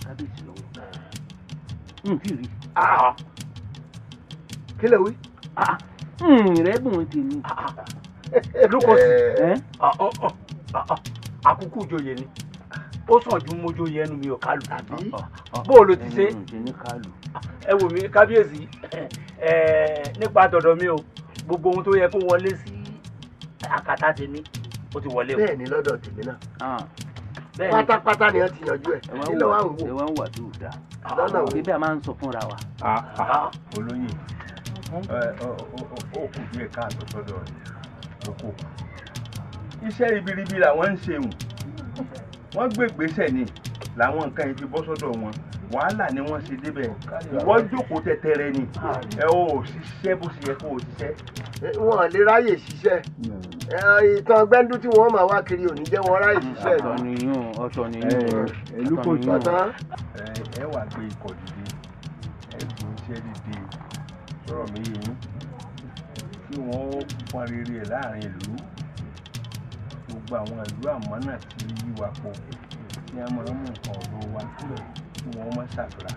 kábíyèsí lọ́wọ́ n tí rí.
kí lè wí.
rẹ́bùn tèmi.
lókòsí àkókò ìjòyè ni ó sàn ju mojóyè ẹnu mi ò kálù bó o lo ti ṣe ẹ wò mí kábíyèsí nípa tọ̀dọ̀ mi o gbogbo ohun tó yẹ kó wọlé sí àkàtà tèmi ó ti wọlé o.
bẹ́ẹ̀ ni lọ́dọ̀ tèmi náà pátápátá ni wọ́n ti yanjú ẹ̀ nílò wa ń wò.
ẹ wá ń wà tó dáa bíbí a máa ń sọ fúnra wa.
olóyè ó kù díẹ̀ káàtó sọ́dọ̀ rẹ̀ ó kù iṣẹ́ ribiribi làwọn ń ṣe wù wọ́n gbé ìgbésẹ̀ ni làwọn nǹkan yìí fi bọ́ sọ́dọ̀ wọn wàhálà ni wọ́n ṣe débẹ̀ ìwọ́n jókòó tẹ́tẹ́rẹ́ ni ẹ ò ṣiṣẹ́ bó ṣe yẹ kó o ṣiṣẹ́.
wọn ò lè ráyè ṣiṣẹ́ ìtàn gbẹ́ndú tí wọ́n máa wá kiri ò ní jẹ́ wọn ráyè ṣiṣẹ́.
ọ̀tọ̀ nìyún
ìlú kò tó ẹ wà gbé ikọ̀ dìde ẹ gbé iṣẹ́ dìde sọ̀rọ̀ mi yìí tí wọ́n pọn rere ẹ̀ láàrin ìlú gbogbo àwọn ìlú àmọ́nà tí yí wa pọ̀ tí a máa ń mú nǹkan ọ̀dọ́ wa kí wọ́n má ṣàdúrà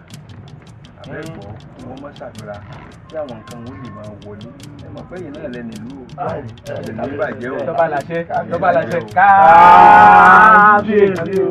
abẹ́gbọ́ kí wọ́n má ṣàdúrà kí àwọn nǹkan wọn lè máa wọlé ẹ mọ̀ pé yìí náà lẹ́nu ìlú ẹ̀ ní bàjẹ́ o.
tọ́ba làṣẹ káàbíyèsí o.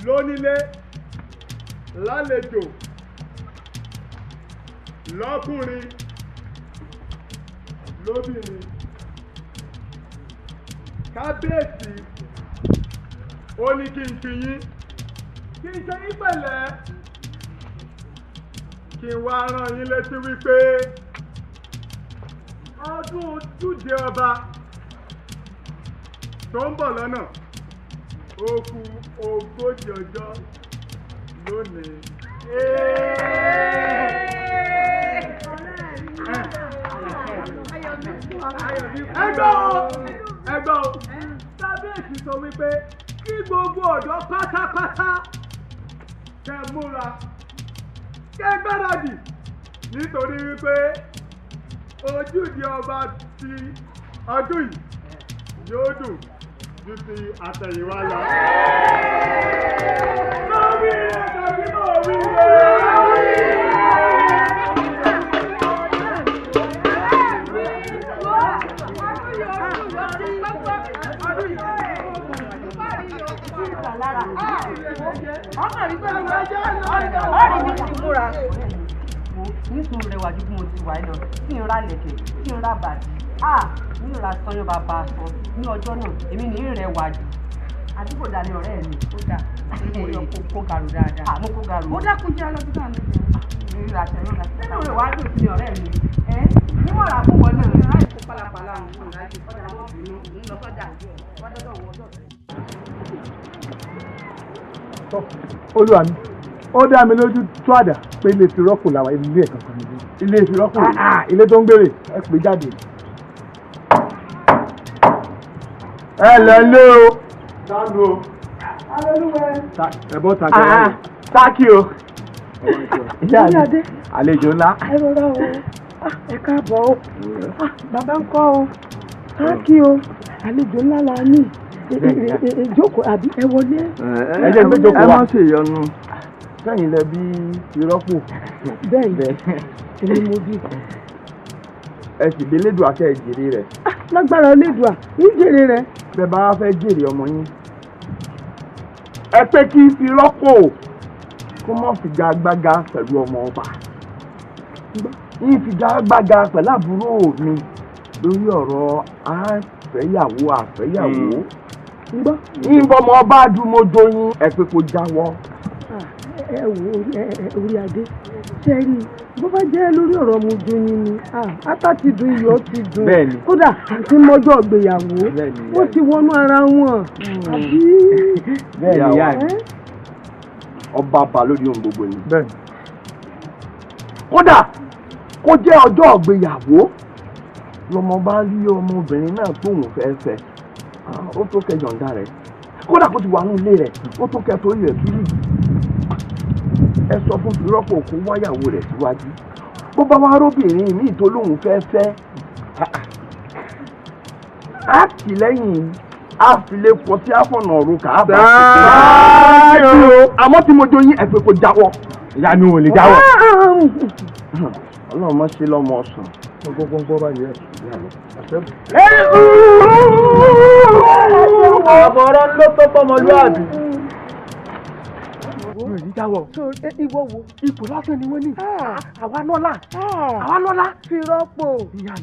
lónílé lálejò lọ́kùnrin lóbìnrin kábíyèsí ó ní kí n fi yín kí n ṣe yín pẹ̀lẹ́ kí n wá rán yín létí wípé ọdún ojúde ọba tó ń bọ̀ lọ́nà ó kù 40 ọjọ́ lónìí. ẹgbọ́ kábíyèsí sọ wípé kí gbogbo ọ̀dọ́ pátápátá kẹ́ múra kẹ́ gbáradì nítorí wípé ojúde ọba ti ọdún yìí yóò dùn ju ti àtẹ̀yìnwá lọ. Mọ̀wí rẹ̀ tàbí mọ̀wí
nítorí rẹwà ju bí mo ti wà lọ kí n ra lẹ̀kẹ̀ kí n ra bàdí ní ìra sọyún bàbá aṣọ ní ọjọ́ náà èmi ní ìrẹwà jù àdúgbò dání ọ̀rẹ́ mi ó dà kó gàrú dáadáa. àmọ́ kó gàrú. ó dákun jẹ́ alọ́dún náà ló jẹ́. ìrìn àṣẹ náà láti. nínú rẹ̀ wáá dùn sí ọ̀rẹ́ mi. níwọ̀n rà fún wọn náà. láì kó pálapàla àwọn ọ̀rẹ́ láti fọ́dà wọn bínú òun lọ sọ́jà wọ́dọ́dọ̀ wọn dọ̀.
olúwa mi ó dá mi lójú tó àdá pé ilé fi rọ́pò làwọn ilé ẹ̀kan kan nílé. ilé fi rọ́pò ilé tó ń gbèrè ẹ pè jáde. ẹ lẹ́lẹ́ o. sáàlù o. ẹ̀bọ́n tàbí ẹ̀rọ. sáàkì o. ìyá mi àlejò ńlá.
ẹ rọra o ẹ káàbọ̀ o bàbá ń kọ́ o sáàkì o àlejò ńlá la ní ìjókòó àbí ẹ wọlé.
ẹ jẹ́ ìgbẹ́jọ́
ẹ má ṣe ìyọnu sẹ́yìn lẹ bí ìrọ́pò.
bẹ́ẹ̀ ni mo bí.
ẹ sì bí elédùà kẹ́ ẹ jèrè rẹ̀.
lágbára elédùà ń jèrè rẹ̀.
bẹ́ẹ̀ bá fẹ́ jèrè ọmọ yín ẹ pé kí ìrọ́pò kó mọ̀ figagbága pẹ̀lú ọmọ ọba yín figagbága pẹ̀lú àbúrò mi lórí ọ̀rọ̀ àfẹ́yàwó àfẹ́yàwó yín bọ́mọ ọba dùnmọ́jọ yín ẹ pé kó jáwọ́.
ẹ wo orí adé ṣe rí bó bá jẹ́ lórí ọ̀rọ̀ ọmọ ojú yín ni ata ti dùn iyọ̀ ti dùn kódà àti mọ́jọ́ ìgbéyàwó wọ́n ti wọnú ara wọn.
bẹ́ẹ̀ ni ìyá mi ọba bá lórí ohun gbogbo ni. kódà kó jẹ́ ọjọ́ ìgbéyàwó lọmọ bá rí ọmọbìnrin náà tó òun fẹ́ fẹ́ ó tó kẹ́ yọ̀ǹda rẹ̀ kódà kó ti wà ní ilé rẹ̀ ó tó kẹ́ torí rẹ̀ túlù ẹ sọ fún Fìrọ́pò kó wáyàwó rẹ̀ síwájú bó bá wá róbìnrin míì tó lóun fẹ́ fẹ́ á tì lẹ́yìn á fi lè pọ̀ sí àfọ̀nà ọ̀run kà á bá àmọ́ tí mo jó yín ẹ pé kó jáwọ́.
ìyá mi ò lè jáwọ́.
ọlọ́run mọ̀ sí lọ́mọ ọ̀sán.
gbogbo báyìí ẹ̀.
àbọ̀rọ̀ ló tó fọmọlúwàbí.
ìwọ wo ipò lásán ni wọ́n ní. àwa lọ́la.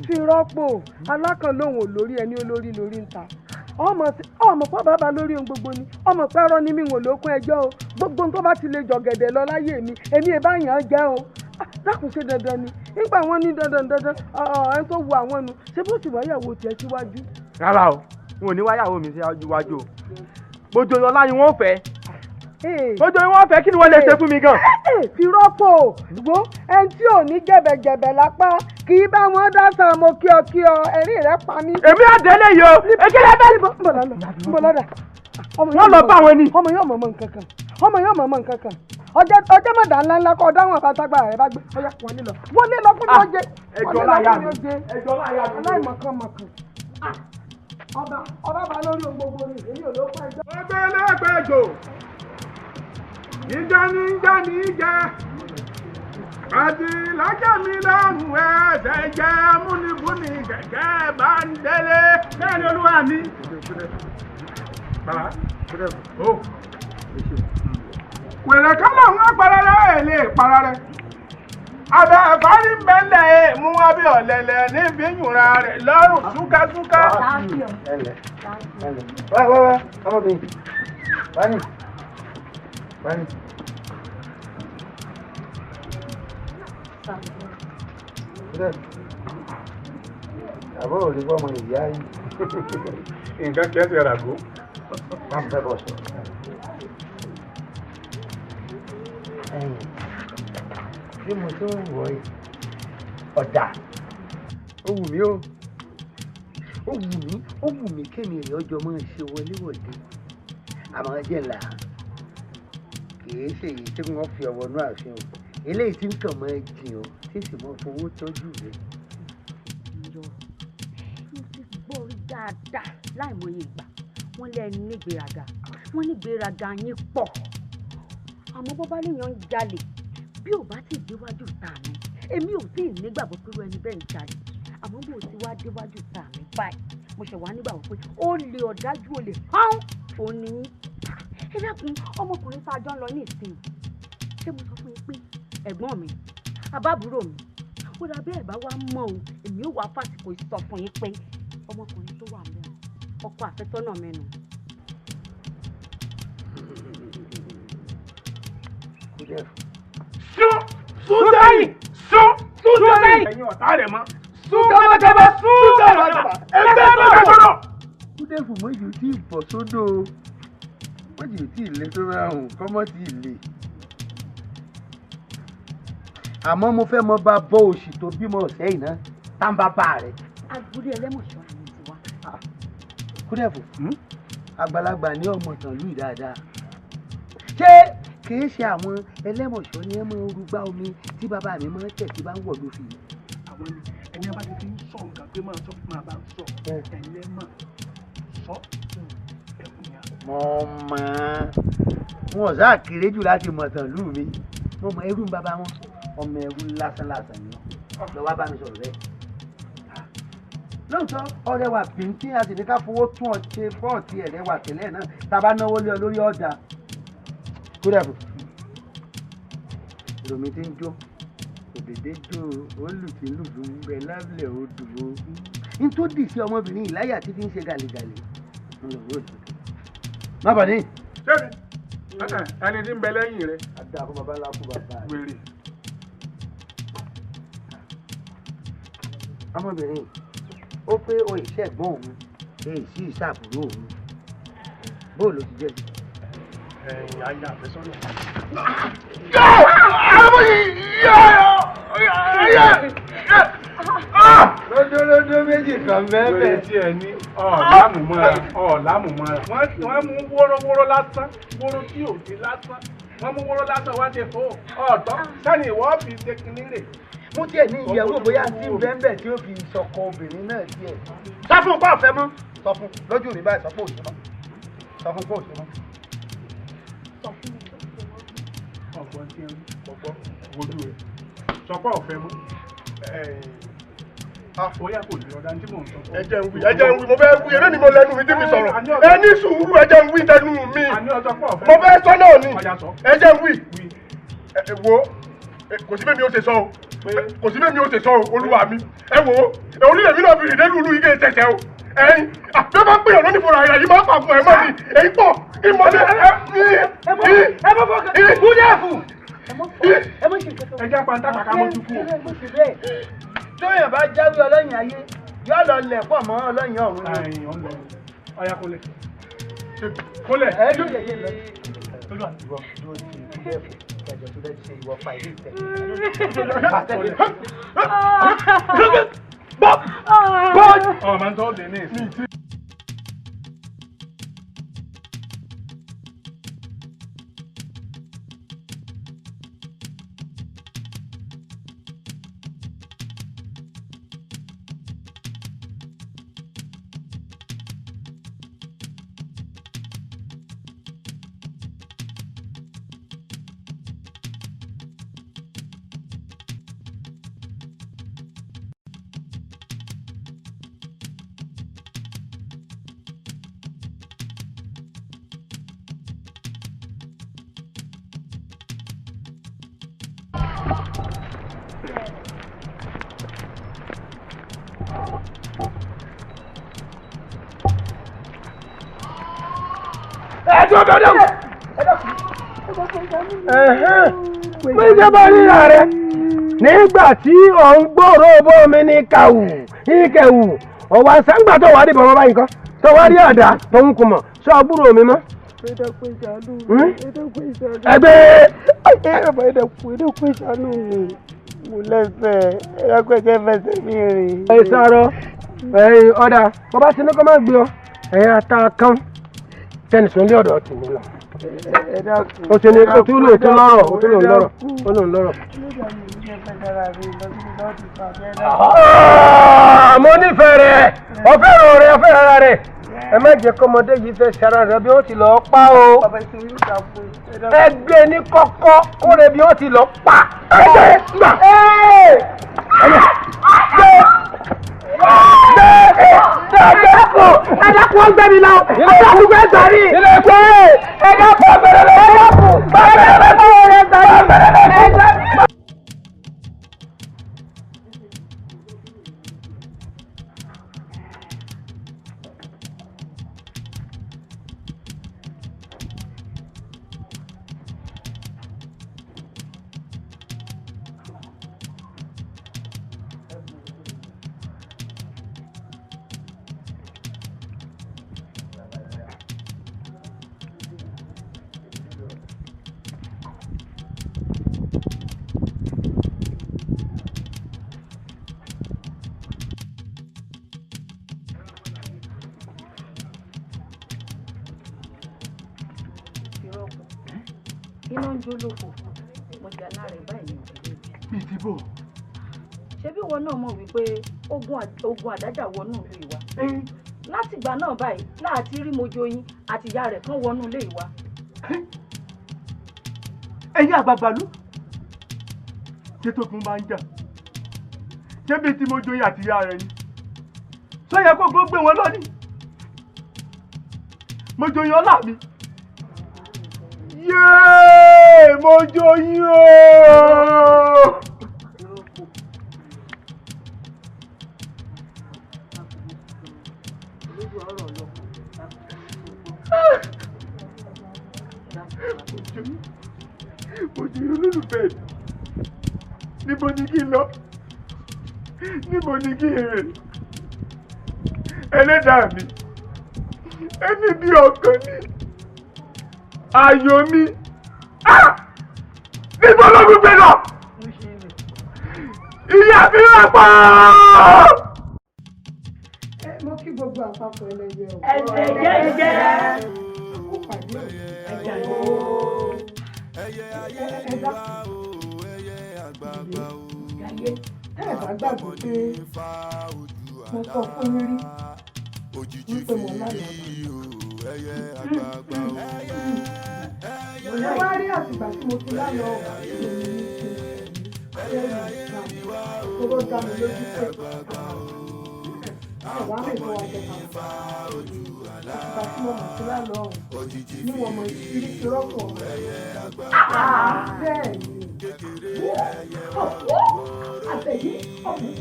Fìrọ́pò alákànlóhùn olórí ẹni olórí lórí ń ta. ọmọ pọ́ bàbá lórí ohun gbogbo ni ọmọ pẹ́rọ ni mi wò lókun ẹjọ́ o gbogbo tó bá ti lè jọ̀gẹ̀dẹ̀ lọ láyé mi èmi ẹ̀ bá yàn án jẹ́ o. dákun ṣe dandan ni nígbà wọn ní dandan ẹni tó wu àwọn nu ṣé bó ti wáyàwó tiẹ̀ síwájú.
rárá o n ò ní wáyàwó mi síwájú o gbogbo ọlá ni wọ́n fẹ́ gbogbo ni wọ́n fẹ́ kí ni wọ́n lè ṣe fún mi gan.
Fìrọ́pò gbó ẹni tí ò ní jẹ̀bẹ̀jẹ̀bẹ̀ lápá kì í bá wọn dáṣà mo kí ọ ẹ̀rín rẹ̀ pa mí.
èmi àdélé yìí o ekele bẹ́ẹ̀.
nbọ lọ́dà.
wọ́n lọ bá wọn ni.
ọmọ yóò mọ̀ nǹkan kan ọjọ́ mọ̀dà ńláńlá kọ́ dáhùn àbátágbà rẹ̀ bá gbé ọyá wọlé lọ fún mi ọjẹ́
ẹjọ́ láyà mi
aláìmọ̀kànmọ̀kàn ọba bá lórí ohun gbogbo ni èmi ò ló pẹ́ ẹjọ́.
ọgbẹ́lẹ́gbẹ̀jọ ìjà ní jẹ́ àti lájà mi lọ́rùn ẹsẹ̀ jẹ́ múnibúni kẹ̀kẹ́ bá ń délé bẹ́ẹ̀ ni olúwa mi. wèrè kan lòun aparara ẹ̀ lè parara abẹ́ àfárí bẹ́lẹ̀ mú abẹ́ ọ̀lẹ̀lẹ̀ níbi yùnra rẹ̀ lọ́rùn súkásúká.
wá ọmọbìnrin wani. àbọ̀ ò lè gbọ́ ọmọ ìyá yìí.
nǹkan kí ẹ ti rà gó.
má fẹ́ bọ̀ sọ. bí mo tó ń wọ̀ yìí ọ̀dà ó wù mí ó wù mí kémi èèyàn ọjọ́ máa ṣe wọléwọ̀de àmọ́ jẹ́la kìí ṣe èyí tí wọ́n fi ọwọ́ náà àfihàn eléyìí tí ń kàn máa jìn ọ́ tí sì máa fowó tọ́jú rẹ̀.
mo ti gbọ́ rí dáadáa láìmọye ìgbà wọ́n lẹ́nu nígbéraga wọ́n nígbéraga yín pọ̀ àmọ́ bó bá léèyàn ń jalè bí ò bá sì déwájú ta mi èmi ò tí ì nígbàgbọ́ pé ẹni bẹ́ẹ̀ ń jalè àmọ́ bó ti wá déwájú ta mi báyìí mo ṣe wá nígbàgbọ́ pé ó lè ọ̀dájú olè hán òun ni yín ẹ dákun ọmọkùnrin tá a jọ ń lọ ní ìsìn ṣé mo sọ fún yín pé ẹ̀gbọ́n mi àbábúrò mi ó dà bẹ́ẹ̀ bá wá mọ̀ o èmi ò wá fásitì sọ fún yín pé ọmọkùnrin tó wà mẹ́rin ọkọ àfẹ́sọ́nà mẹ́nu.
sún sẹ́yìn sún sẹ́yìn. ẹ̀yin ọ̀tá rẹ̀ mọ́. sún kábàkábà sún kábàkábà ẹgbẹ́ bàbá.
kúdẹ́fù méjì tí ì bọ̀ sódò méjì tí ì lé tó máa hùn kọ́mọ́ tí ì lé. àmọ́ mo fẹ́ mọ bá bọ́ òṣì tó bímọ sẹ́yìn náà tá ń bá bá rẹ̀.
agboolé ẹlẹ́mọ̀ṣọ́ ni mo ti wá.
kúdẹ́fù àgbàlagbà ní ọmọ tàn lù dáadáa. ṣé kìí ṣe àwọn ẹlẹ́mọ̀ṣọ́ ni ẹ máa ń rúgbá omi tí bàbá mi máa ń tẹ̀ tí bá ń wọ̀ lófin.
àwọn ẹni bá ti fi ń sọ nǹkan pé máa sọ máa bá ń sọ ẹlẹ́mọ̀ sọ ẹkùn yà.
mo mọ wọn ọ̀sá kéré jù láti mọ̀ tàn lù mí mo mọ ẹrú bàbá wọn ọmọ ẹrú lásán ni wọn lọ wá bá mi sọ̀rọ̀ bẹ́ẹ̀. lóòótọ́ ọ̀rẹ́ wa pínkì àti ní ká fowó tún ọ ṣe fọ́ọ̀tì ẹ̀rẹ́ wa tẹ́lẹ̀ náà tá a bá náwó lé ọ lórí ọ̀dà. kúrẹ́bù ìròmí tí ń jó òdèdè jó olùtìlùfù ń bẹ lábẹ́ odò o n tó dì sí ọmọbìnrin ìláyà tí fi ń ṣe gàlégàlé ń lọ wọ́ọ̀lù. má bà ní.
ṣé ẹni tí ń bẹ lẹ́yìn rẹ̀.
adá fún baba ńlá fún bàbá rẹ̀.
wèrè.
ọmọbìnrin ó pé o ìṣẹ́gbọ́n òun èyí sí ìṣàbúrò òun bóòlù ti jẹ́.
ẹ̀yìn ayé àfẹ́sọ́nà.
lódólódó méjì kan bẹ́ẹ̀
wèrè tí ẹ ní ọ̀làmùmọ́ra wọ́n mú wórówóró lásán wóró tí ò sí lásán wọ́n mú wóró lásán wá ti fò ọ̀tọ́ sẹ́ni ìwọ́ fi ṣe kinní rè.
mú tiẹ̀ ní ìyàwó bóyá tí ń bẹ́ẹ̀ tí ó fi sọkọ obìnrin náà tiẹ̀. sọ fún pa ọ̀fẹ́ mọ́ sọ fún lójú mi báyìí sọ pé òṣèlú sọ fún pé òṣèlú.
ọ̀gbọ́n tí ń gbọ́ wojú rẹ̀ sọpọ́ ọ̀fẹ́ mú àfọyà kò ní ọ̀dà tí mò ń sọ.
ẹ jẹ́ ń wí mo fẹ́ wí eré ni mo lẹ́nu mi tí mi sọ̀rọ̀ ẹ ní sùúrù ẹ jẹ́ ń wí tẹnu mi mo fẹ́ sọ náà ni ẹ jẹ́ ń wí wo kò sí bẹ́ẹ̀ mi ò ṣe sọ o kò sí bẹ́ẹ̀ mi ò ṣe sọ o olúwa mi ẹ wo orílẹ̀ mi náà fi rìndé lulu ike ìṣẹ̀ṣẹ̀ o ẹyin bí wọ́n bá pè ọ́ lónìí fúnra rẹ̀ yìí máa ń pàgọ́ ẹ̀ mọ́ ni èyí pọ̀ ìmọ̀lẹ́
ẹ jẹ́ pàǹtà kàkà mọ́ tukú o.
tóyàn bá jáwé ọlọ́yin ayé yóò lọ lẹ̀ pọ̀ mọ́ ọlọ́yin ọ̀run ni.
ọ̀ya kúnlẹ̀ kúnlẹ̀.
ẹ ló yẹ yé lọ. ìwọ dúró sí ilé ẹ̀fọ́ kẹjọ tó lẹ́sí ìwọ fa ilé ìtẹ́.
ọ̀ máa ń tọ́ dé ní ìsìn.
méjì bá ríra rẹ nígbà tí ò ń gbòòrò bómi ní kàwù ìkẹwù ọwọ́ àṣàǹgbà tó wà á dìbò ọmọ báyìí kan tó wà á rí àdá tó ń kùmọ̀ sọ àbúrò mi mọ́. ẹgbẹ́
ẹ̀dẹ̀kùn ìṣàánú mi mo lẹ́sẹ̀ ẹ̀dẹ̀kùn fẹsẹ̀ mi rìn.
ẹ sọ̀rọ̀ ẹ̀yin ọ̀dà bàbá tí ní kọ́ máa gbé ọ ẹ̀yin ata kan tẹnìsùn lé ọ̀dọ̀ tì mí lọ. o ti ní o tún lò tún lọ́rọ̀ o tún lò lọ́rọ̀ o lò lọ́rọ̀. mo nífẹ̀ẹ́ rẹ̀ ọ̀fẹ́ràn rẹ̀ ọ̀fẹ́ràn ara rẹ̀ ẹ má jẹ́ kọ́mọdé yìí fẹ́ ṣara rẹ̀ bí ó ti lọ pa o. ẹgbẹ́ ní kọ́kọ́ kó rẹ̀ bí ó ti lọ pa. ẹgbẹ́ gbà. ẹ̀dàkùn ọgbẹ́ mi lọ ẹ̀dàkùn gbẹ́ sàrí ẹ̀dàkùn ọgbẹ́rẹ́ lọ ẹ̀dàkùn gbẹ́rẹ́ lọ sàrí.
iná ń jó lóko mo jà lára ẹ̀ báyìí ní òkèlè.
bíi ti bò.
ṣebí ìwọ náà mọ̀ wípé ogun àdájà wọnú ìlú ìwà. látìgbà náà báyìí láti rí Mojoyin àti ìyá rẹ̀ kán wọnú ilé ìwà.
ẹ̀yin àgbàgbàlú ṣé tógun máa ń jà ṣé bíi ti Mojoyin àti ìyá rẹ̀ ni sọ yẹ kó gbé wọn lọ ní Mojoyin ọlá mi. yéé Mojoyin ooo. Mojoyin olólùfẹ́ mi níbo ni kí n lọ níbo ni kí n rìn ẹlẹ́dàá mi ẹni bí ọkàn mi ayọ̀ mi níbo ló gbé lọ ìyá mi rà pa.
mo kí gbogbo àpapọ̀ ẹlẹ́yẹ o.
ẹlẹ́yẹ
ó pàdé
ẹ̀jẹ̀
o. ẹ̀dá tẹ́ ẹ̀ bá gbàgbé pé mo sọ fún yín rí wípé mo lálàá mo wá rí àtìgbà tí mo ti lálàá ọ̀gá tí mo ní kí tó dá mi lójú pé ẹ̀wá mi tó wá jẹ kàwé àtìgbà tí mo mọ̀ sí lálàá ọ̀hún ní wọ́n mọ ìṣírí tí rọ́pò bẹ́ẹ̀ ni
àtẹ̀yí ọ̀hún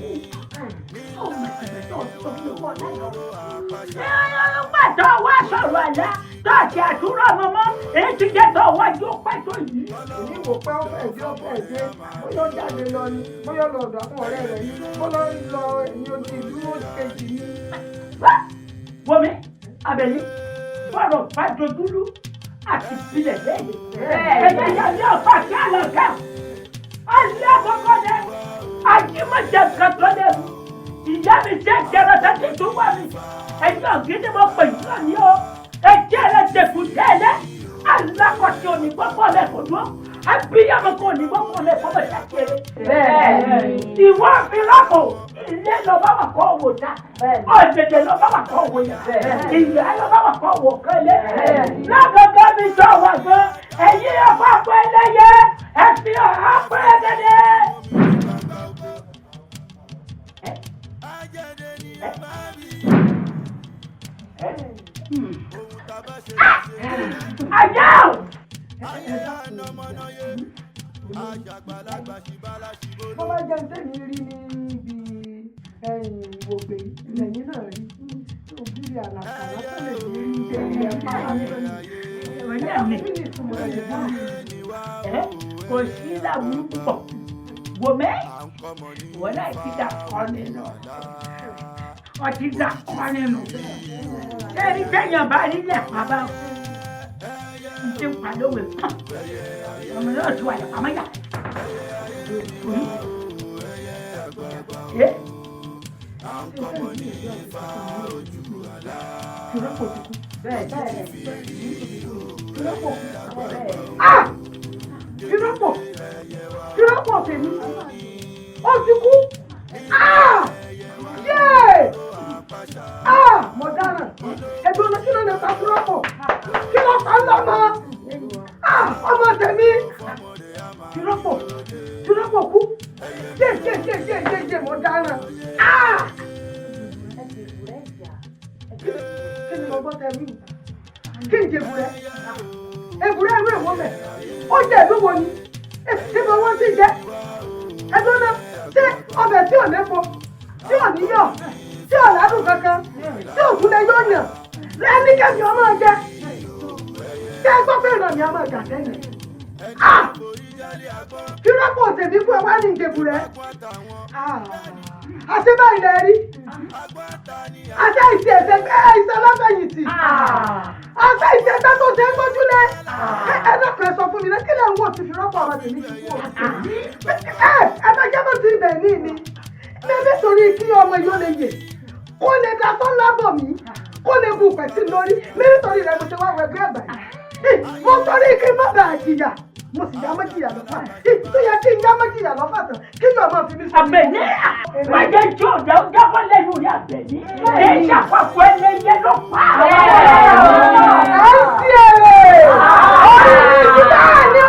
ọmọ ìṣẹ̀lẹ̀ tó fi wọ̀ lẹ́yìn. pàtó wá sọ̀rọ̀ àlá tó àti àtúrọ̀ mọ́mọ́ èyí ti jẹ́ tó wájú pàtó yìí.
èmi wò pé ó fẹ́ dé bóyá ó jáde lọ ni bóyá lọ ọ̀dọ̀ àwọn ọ̀rẹ́ rẹ̀ ni bóyá lọ ẹ̀yìn odi ìlú kejì ni.
wọ́mi Àbẹ̀ní fọ̀rọ̀ fàjọdúró àti ìpìlẹ̀ lẹ́yìn. ẹ̀yẹ yà ní ọ̀pá kí á lọ kẹ́ alẹ́ àkọ́kọ́ dẹ ajímọ̀jẹ̀ kàtọ́ dẹ ìyá mi jẹ́ jẹrọ tẹ́tí tó wà mí ẹ̀yìn ọ̀gídì mo pè yín náà ní o ẹ̀jẹ̀ rẹ̀ dẹ̀kù tẹ́lẹ̀ alákọ̀tì onígbọ́kọ̀ lẹ̀ kò dúró abiyamọ kò onígbọ́kọ̀ lẹ̀ kọ́ bẹ̀ ṣàkéré. ìwọ fi rọ́pò ilé lọ bá wà kọ́ wò ta ọ̀dẹ̀dẹ̀ lọ bá wà kọ́ wò yà ìyá lọ bá wà kọ́ wò kẹ́lẹ́ lágbàgbà mi sọ wà gbọ́ ẹ̀yin ọ̀pọ̀ àpọ̀ ẹlẹ́yẹ ẹ̀sìn ọ̀pọ̀ ẹ̀dẹ̀dẹ̀. Ajá!
Bọ́lá jẹ́ ntẹ́mi rí níbi ìwògbè lẹ́yìn náà rí òbírí àlàkàlà tó lè rí ìdẹ́rì ẹ̀
kò sí làwùrú púpọ̀ wò mẹ́ wọ́n náà ti dà kọ́ nínú ọtí dà kọ́ nínú ẹni tẹ̀yàn bá nílẹ̀ bàbá n ti pa lówe ọmọ náà tún wà lẹ́pàá mọ́yà.
Kírọ́pọ̀ tèmi ó ti kú mo dáràn ẹgbẹ́ ọ̀nà kí ló lè ta kírọ́pọ̀ kí ló pa lọ́mọ ọmọ tèmi kírọ́pọ̀ kú jẹ́ mo dáràn kí ni mo gbọ́ tẹ̀mí kí n jẹ èbúrẹ́ ìwé ìwọ́n mẹ́ ó jẹ́ ìlú wo ni níbo wọ́n ti jẹ́ ẹgbẹ́ náà ṣé ọbẹ̀ tí ò lépo tí ò níyọ̀ tí ò ládùn kankan tí ò tún lè yóò yàn lẹ́ni kẹ́mi ọmọ jẹ ṣé ẹ gbọ́ pé ìrọ̀lì ọmọ ìgbà sẹ́yìn kí rọ́pò tèmi kú ẹ wá ní ìjẹ̀bùrẹ́ àti báyìí lẹ rí àti àìsí ẹsẹ ìṣẹ lọ́fẹ̀yìntì àti àìsí ẹsẹ tó ṣe é gbójúlé ẹ̀ẹ́dọ̀kọ̀ ẹ̀ sọ fún mi náà kí lè ń wò tí fi rọ́pò ọmọ tèmi ti kú o ẹ bá jẹ́ bó ti ibẹ̀ ní mi nítorí kí ọmọ yóò lè yè kó lè da tó lábọ̀ mí kó lè bu pẹ̀sì lórí nítorí rẹ̀ mo ṣe wá wẹ̀gbẹ́ ẹ̀gbà yìí mo torí kí n má bàa jìyà mo sì yá méjìlá lọ́fà tó yẹ kí n yá méjìlá lọ́fà tán kí yóò máa fi mí sọ.
Àbẹ̀ní wáyé tí ò dá jábọ́ lẹ́nu rí Àbẹ̀ní èyí àpapọ̀ ẹlẹ́yẹ ló pa.
ẹ sí èrè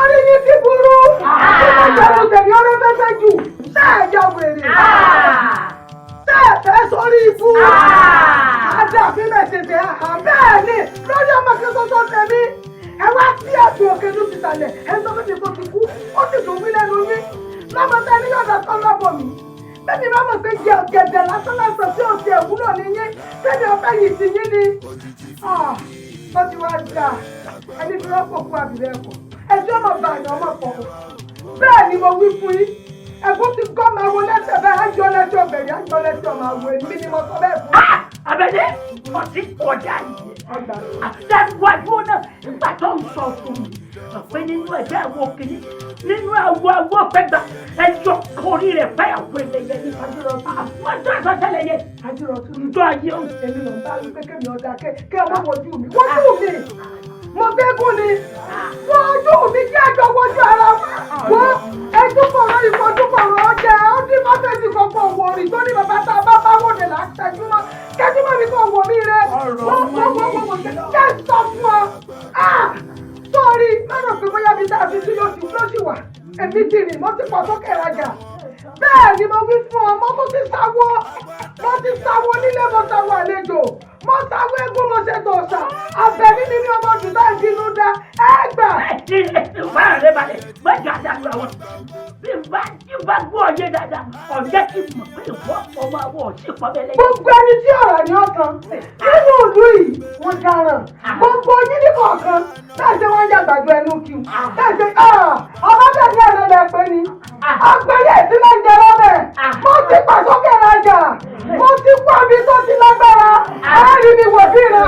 orí yín ti burú ìjọba tẹ̀lé ọ̀rẹ́ fẹ́fẹ́ jù sáàjọ wèrè sáàfẹ́ sórí ikú àdàbí mẹ́tẹ̀ẹ̀tẹ̀ bẹ́ẹ̀ ni lórí ọmọ kí sọ́sọ́ tẹ̀mí ẹ wá sí ẹ̀sùn òkè ló ti sàlẹ̀ ẹ sọ fún mi kó ti kú ó sì tún wí lẹ́nu yín lọ́mọ tẹ́lẹ̀ yọ̀dọ̀ tán lọ́bọ̀ mi bẹ́ẹ̀ni bá mọ̀ pé jẹ ọ̀gẹ̀dẹ̀ lásán lásán tí ò ti ẹ̀wúlò ní yín tẹ́lẹ̀ ọ̀fẹ́ yìí ti yín ni ó ti wá gbà ẹni tí wọ́n pò fún àbílẹ̀ ẹ̀kọ́ ẹjọ́ ọmọ bàyàn ọmọ pọ̀ bẹ́ẹ̀ ni mo wí fún yín ẹ̀kú ti kọ́ máa wo lẹ́sẹ̀ bẹ́ẹ̀ ájọ́ lẹ́sẹ̀ ọ̀bẹ̀rẹ̀ ájọ́ lẹ́sẹ̀ ọmọ àwọ̀ èmi ni mo sọ bẹ́ẹ̀ fún yín.
Àbẹ̀ní ọtí kọjá yìí àtẹ̀wájú náà nígbà tó ń sọ fún mi pé nínú ẹ̀jẹ̀ àwọn òkèlè nínú àwọ̀ pẹ́gbà ẹjọ́ kórì rẹ̀ fẹ́yàwó ẹlẹ́yẹ ní àjọrọ̀ àjọ ìsọ̀tẹ́lẹ̀ yẹ àjọrọ̀ tó ń dọ́ ayé òun.
èmi ló ń bá wípé kémi ọ̀dà kẹ́ ọmọ wojú mi wojú mi mo gbẹ́gùn ni wojú mi kí ẹjọ́ wojú ara wa wọ́n ẹdúkọ̀rọ̀ ìfọdúkọ̀rọ̀ ọjẹ́ ó dín mọ́tẹ́jì kọ̀ọ̀kan òwò rí tó ní bàbá tá a bá bá wòde là ń tẹjúmọ́ kẹjúmọ́ mi kò wò mí rẹ wọ́n kẹ́ sọ fún ọ sọ́ọ̀rì lọ́nà pé bóyá mi tá a fi sí lóṣù wà èmi ti rìn mo ti pọ̀ sókè rajà bẹ́ẹ̀ ni mo wí fún ọ mo tún ti sáwó nílé mo sáwó àlejò mo sáwó eégún mo ṣètò ọ̀sà Àbẹ̀ní ni mi ọmọ jù táì bínú dá ẹgbà.
ìwà rẹ balẹ̀ mẹ́jọ àdàlù àwọn bí n bá gbọ́ ọyẹ dáadáa ọ̀jẹ́ kí n mọ̀ pé ìwọ ọmọ àwọn ọ̀sìn pọ̀bẹ́lẹ́.
gbogbo ẹni tí ọ̀rọ̀ ni ọkàn nínú ìlú yìí wọ́n dáràn gbogbo yín ní kọ̀ọ̀kan bẹ́ẹ̀ ṣe wọ́n ń yàgbàdo ẹnu kí bẹ́ẹ̀ ṣe ọmọ bẹ́ẹ̀ ní ẹ̀rọ lẹ pé ni ọgbẹ́lẹ̀ tí ló ń jẹ lọ́bẹ̀ mo ti pàṣọkè rajà mo ti pọ̀ mi tó ti lágbára àárín mi wò bí rẹ.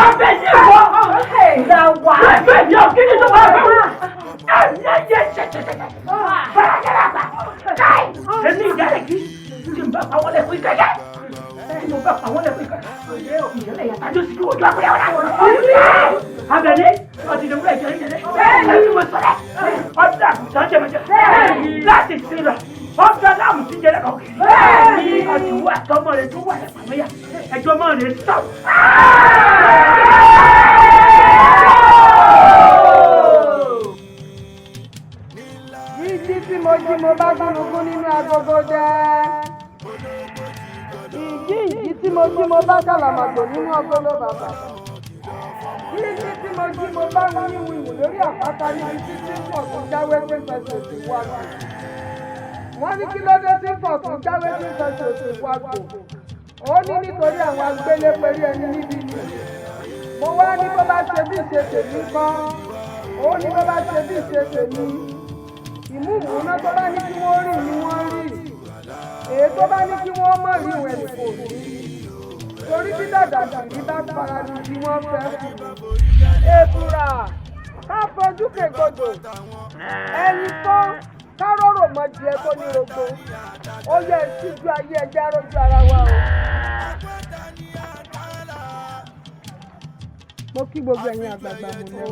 Àbẹ̀ní wọ ìlà wà Àbẹ̀ní òkìní tó wà fún wa ẹ̀yẹ ṣẹ̀ṣẹ̀ṣẹ̀ fẹ́rẹ́gẹ́rẹ́gbà káì èmi ìdálẹ̀ kí tí n bá pa wọlé fún ìkẹ́kẹ́ tí mo bá pa wọlé fún ìkẹ́kẹ́ ìṣẹ̀lẹ̀ yàtá ló sì kí ojú àpẹẹrẹ wọn. Àbẹ̀ní ọtí ìdòwúrọ̀ ìjẹun ìjẹun ẹ̀ẹ́dì mo sọ̀rọ̀ ọ̀dà àgùntàn jẹmẹjẹ láti sí lọ ọ̀dà láàmú sí jẹrẹ kan ọtí wà tọmọ rẹ tó wà lẹ́pàá mẹ́yà ẹjọ́ mọ́ rẹ sọ.
Jíjí tí mo jí mo bá gúnugún nínú agogo jẹ́. Ìjí tí mo jí mo bá kàlàmàgbò nínú ọgọ́lọ́ bàbà. Jíjí tí mo jí mo bá wíwìwì lórí àpáta níbi títí pọ̀ tó jáwé tí ń fẹsẹ̀ sí wágbò. Wọ́n ní kí ló dé tí pọ̀ tó jáwé tí ń fẹsẹ̀ sí wágbò. Ó ní nítorí àwọn agbélé pẹ̀lú ẹni níbi ni. Mo wá ní bó bá ṣe bí ṣe tèmi kọ́. Ó ní bó bá ṣe bí ṣe tèmi. Ìmúwùúná tó bá ní kí wọ́n rìn ni wọ́n rìn. Èyí tó bá ní kí wọ́n mọ̀ rí ìwẹ̀ ní kò rí. Torí bí dàdàdà ní bá fara ní bí wọ́n fẹ́ kù. Èbùrà ká fojú kègbodò. Ẹni tó ká rọ̀rọ̀ mọ́ di ẹ tó ní rogbo. Ó yẹ ìtújú ayé ẹjẹ́ arójú ara wa o. Mo kí gbogbo ẹ̀yin àgbààgbà mọ̀ ní o.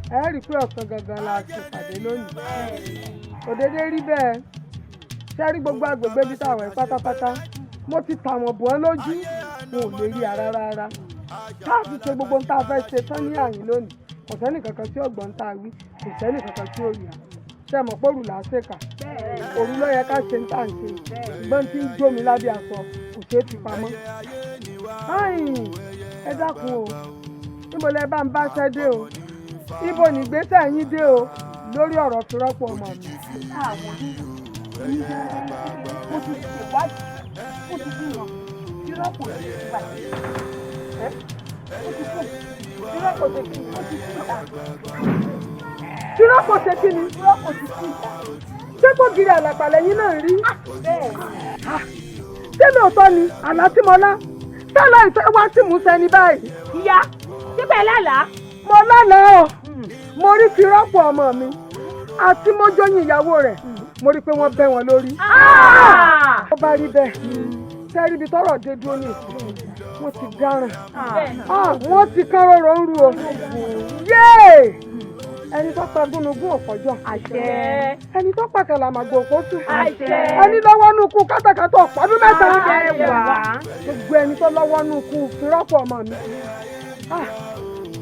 Ẹ rí i pé ọ̀sán gangan la ti pàdé lónìí. Òdèdè rí bẹ́ẹ̀ ṣe rí gbogbo agbègbè bí táwọn ẹ̀ pátápátá mo ti tà wọ́n bọ́ lójú wọn ò lè rí ara rárá. Káàsì ṣe gbogbo ń tá a fẹ́ ṣe tán ní àyín lónìí kò sẹ́nì kankan tí ọ̀gbọ́n ń tá a wí kò sẹ́nì kankan tí ó yà. Ṣé mọ̀ pé òrùlà ṣèkà òru ló yẹ ká ṣe ń tà ń ṣe ìgbọ́n tí ń jó mi lábẹ́ aṣọ kò ṣeé fi pamọ́. Ẹ dákun o níbo lẹ bá ń bá ṣẹ́ dé o ibo nìgbésẹ̀ yín dé o lórí ọ̀rọ̀ fi rọ́pò ọmọ mi.
Mo ti ṣèwádìí mo ti fi hàn fi rọ́pò rẹ̀ nígbà tí mo ti fún fi rọ́pò ṣe kí ni mo ti fi ìta.
Fi rọ́pò ṣe kí ni?
Fi rọ́pò ti fi ìta.
Ṣé kò gírí àlàpàlẹ̀ yín náà rí?
Bẹ́ẹ̀
ṣé lóòótọ́ ni àlá tí mo lá sálọ ìfẹ́ wá sí ìmúṣẹ ní báyìí?
Ìyá síbẹ̀ lálàá.
Mo lálàá o mo rí fi rọ́pò ọmọ mi àti mójóyìn ìyàwó rẹ̀ mo rí pé wọ́n bẹ́ wọn lórí. Ó bá rí bẹ́ẹ̀ sẹ́rí ibi tọ́rọ̀ dé dúró ní ìsìn wọ́n ti dáràn wọ́n ti kán rọrọ̀ ń ru o yéè ẹni tó pa gúnugún òfòjọ́ ẹni tó pa kàlàmàgbò òfòtú ẹni lọ́wọ́ nù kú kátàkátà ọ̀pọ̀dún mẹ́ta gbogbo ẹni tó lọ́wọ́ nù kú fìrọ́pọ̀ ọmọ mi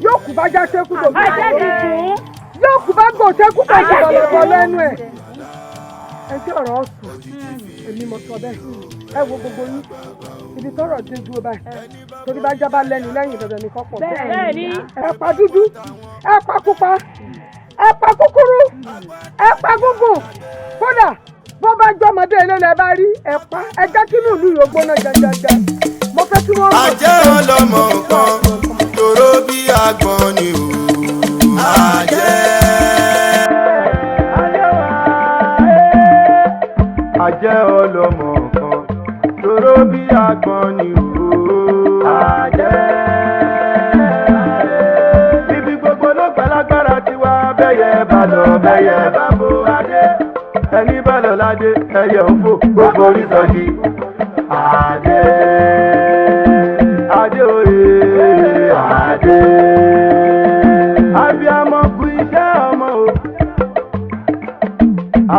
yóò kú bá já sékú tó bí yóò kú bá gbò sékú tó bí lọ́lọ́pọ̀ lẹ́nu ẹ̀ ẹ tí ọ̀rọ̀ ọ̀sùn èmi mo sọ bẹ́ẹ̀ ẹ wo gbogbo yín ibi tọ́rọ̀ dé dúró báyìí torí bá jábá lẹ́nu lẹ́yìn dandan ní kọ́pọ̀ bẹ́ẹ̀ ni ẹ pa dúdú ẹ pa pupa ẹ pa kúkúrú ẹ pa gúngùn kódà bó bá jọmọdé ilé bá rí ẹ pa ẹ jẹ́ kí inú ìlú yóò gbóná jẹjẹjẹ mo fẹ́ kí wọ́n.
àjẹ́ ọlọ́mọ kan tòró bí agbọ̀n ni o àjẹ́.
àjẹ́ ọlọ́mọ kan tòró bí agbọ̀n ni o àjẹ́. ibi gbogbo ló gbàlágbára tiwa bẹ́yẹ bá lọ bẹ́yẹ bá bo adé ẹni bá lọ ládé ẹyẹ ń fò gbogbo orí sọjí adé adé òye adé. abiyamọ kú iṣẹ́ ọmọ o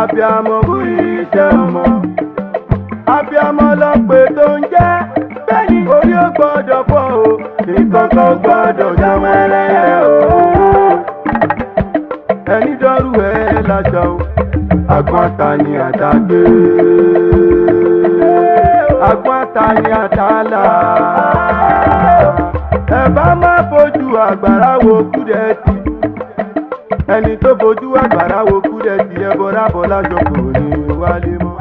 abiyamọ kú iṣẹ́ ọmọ abiyamọ lọ pé tó ń jẹ́ bẹ́ẹ̀ni orí ó gbọ́dọ̀ fọ́ o ìkọ̀kọ̀ gbọ́dọ̀ jọmọ ẹlẹ́yẹ o ẹni dọ́rù ẹ láṣọ o àgbọn ta ni àtàgbé àgbọn ta ni àtàlà ẹ bá má fojú àgbàrá wo kúdẹ̀ẹ́tì ẹni tó fojú àgbàrá wo kúdẹ̀ẹ́tì ẹ bọ́ra bọ́lá jọ kò ní wálé mọ́.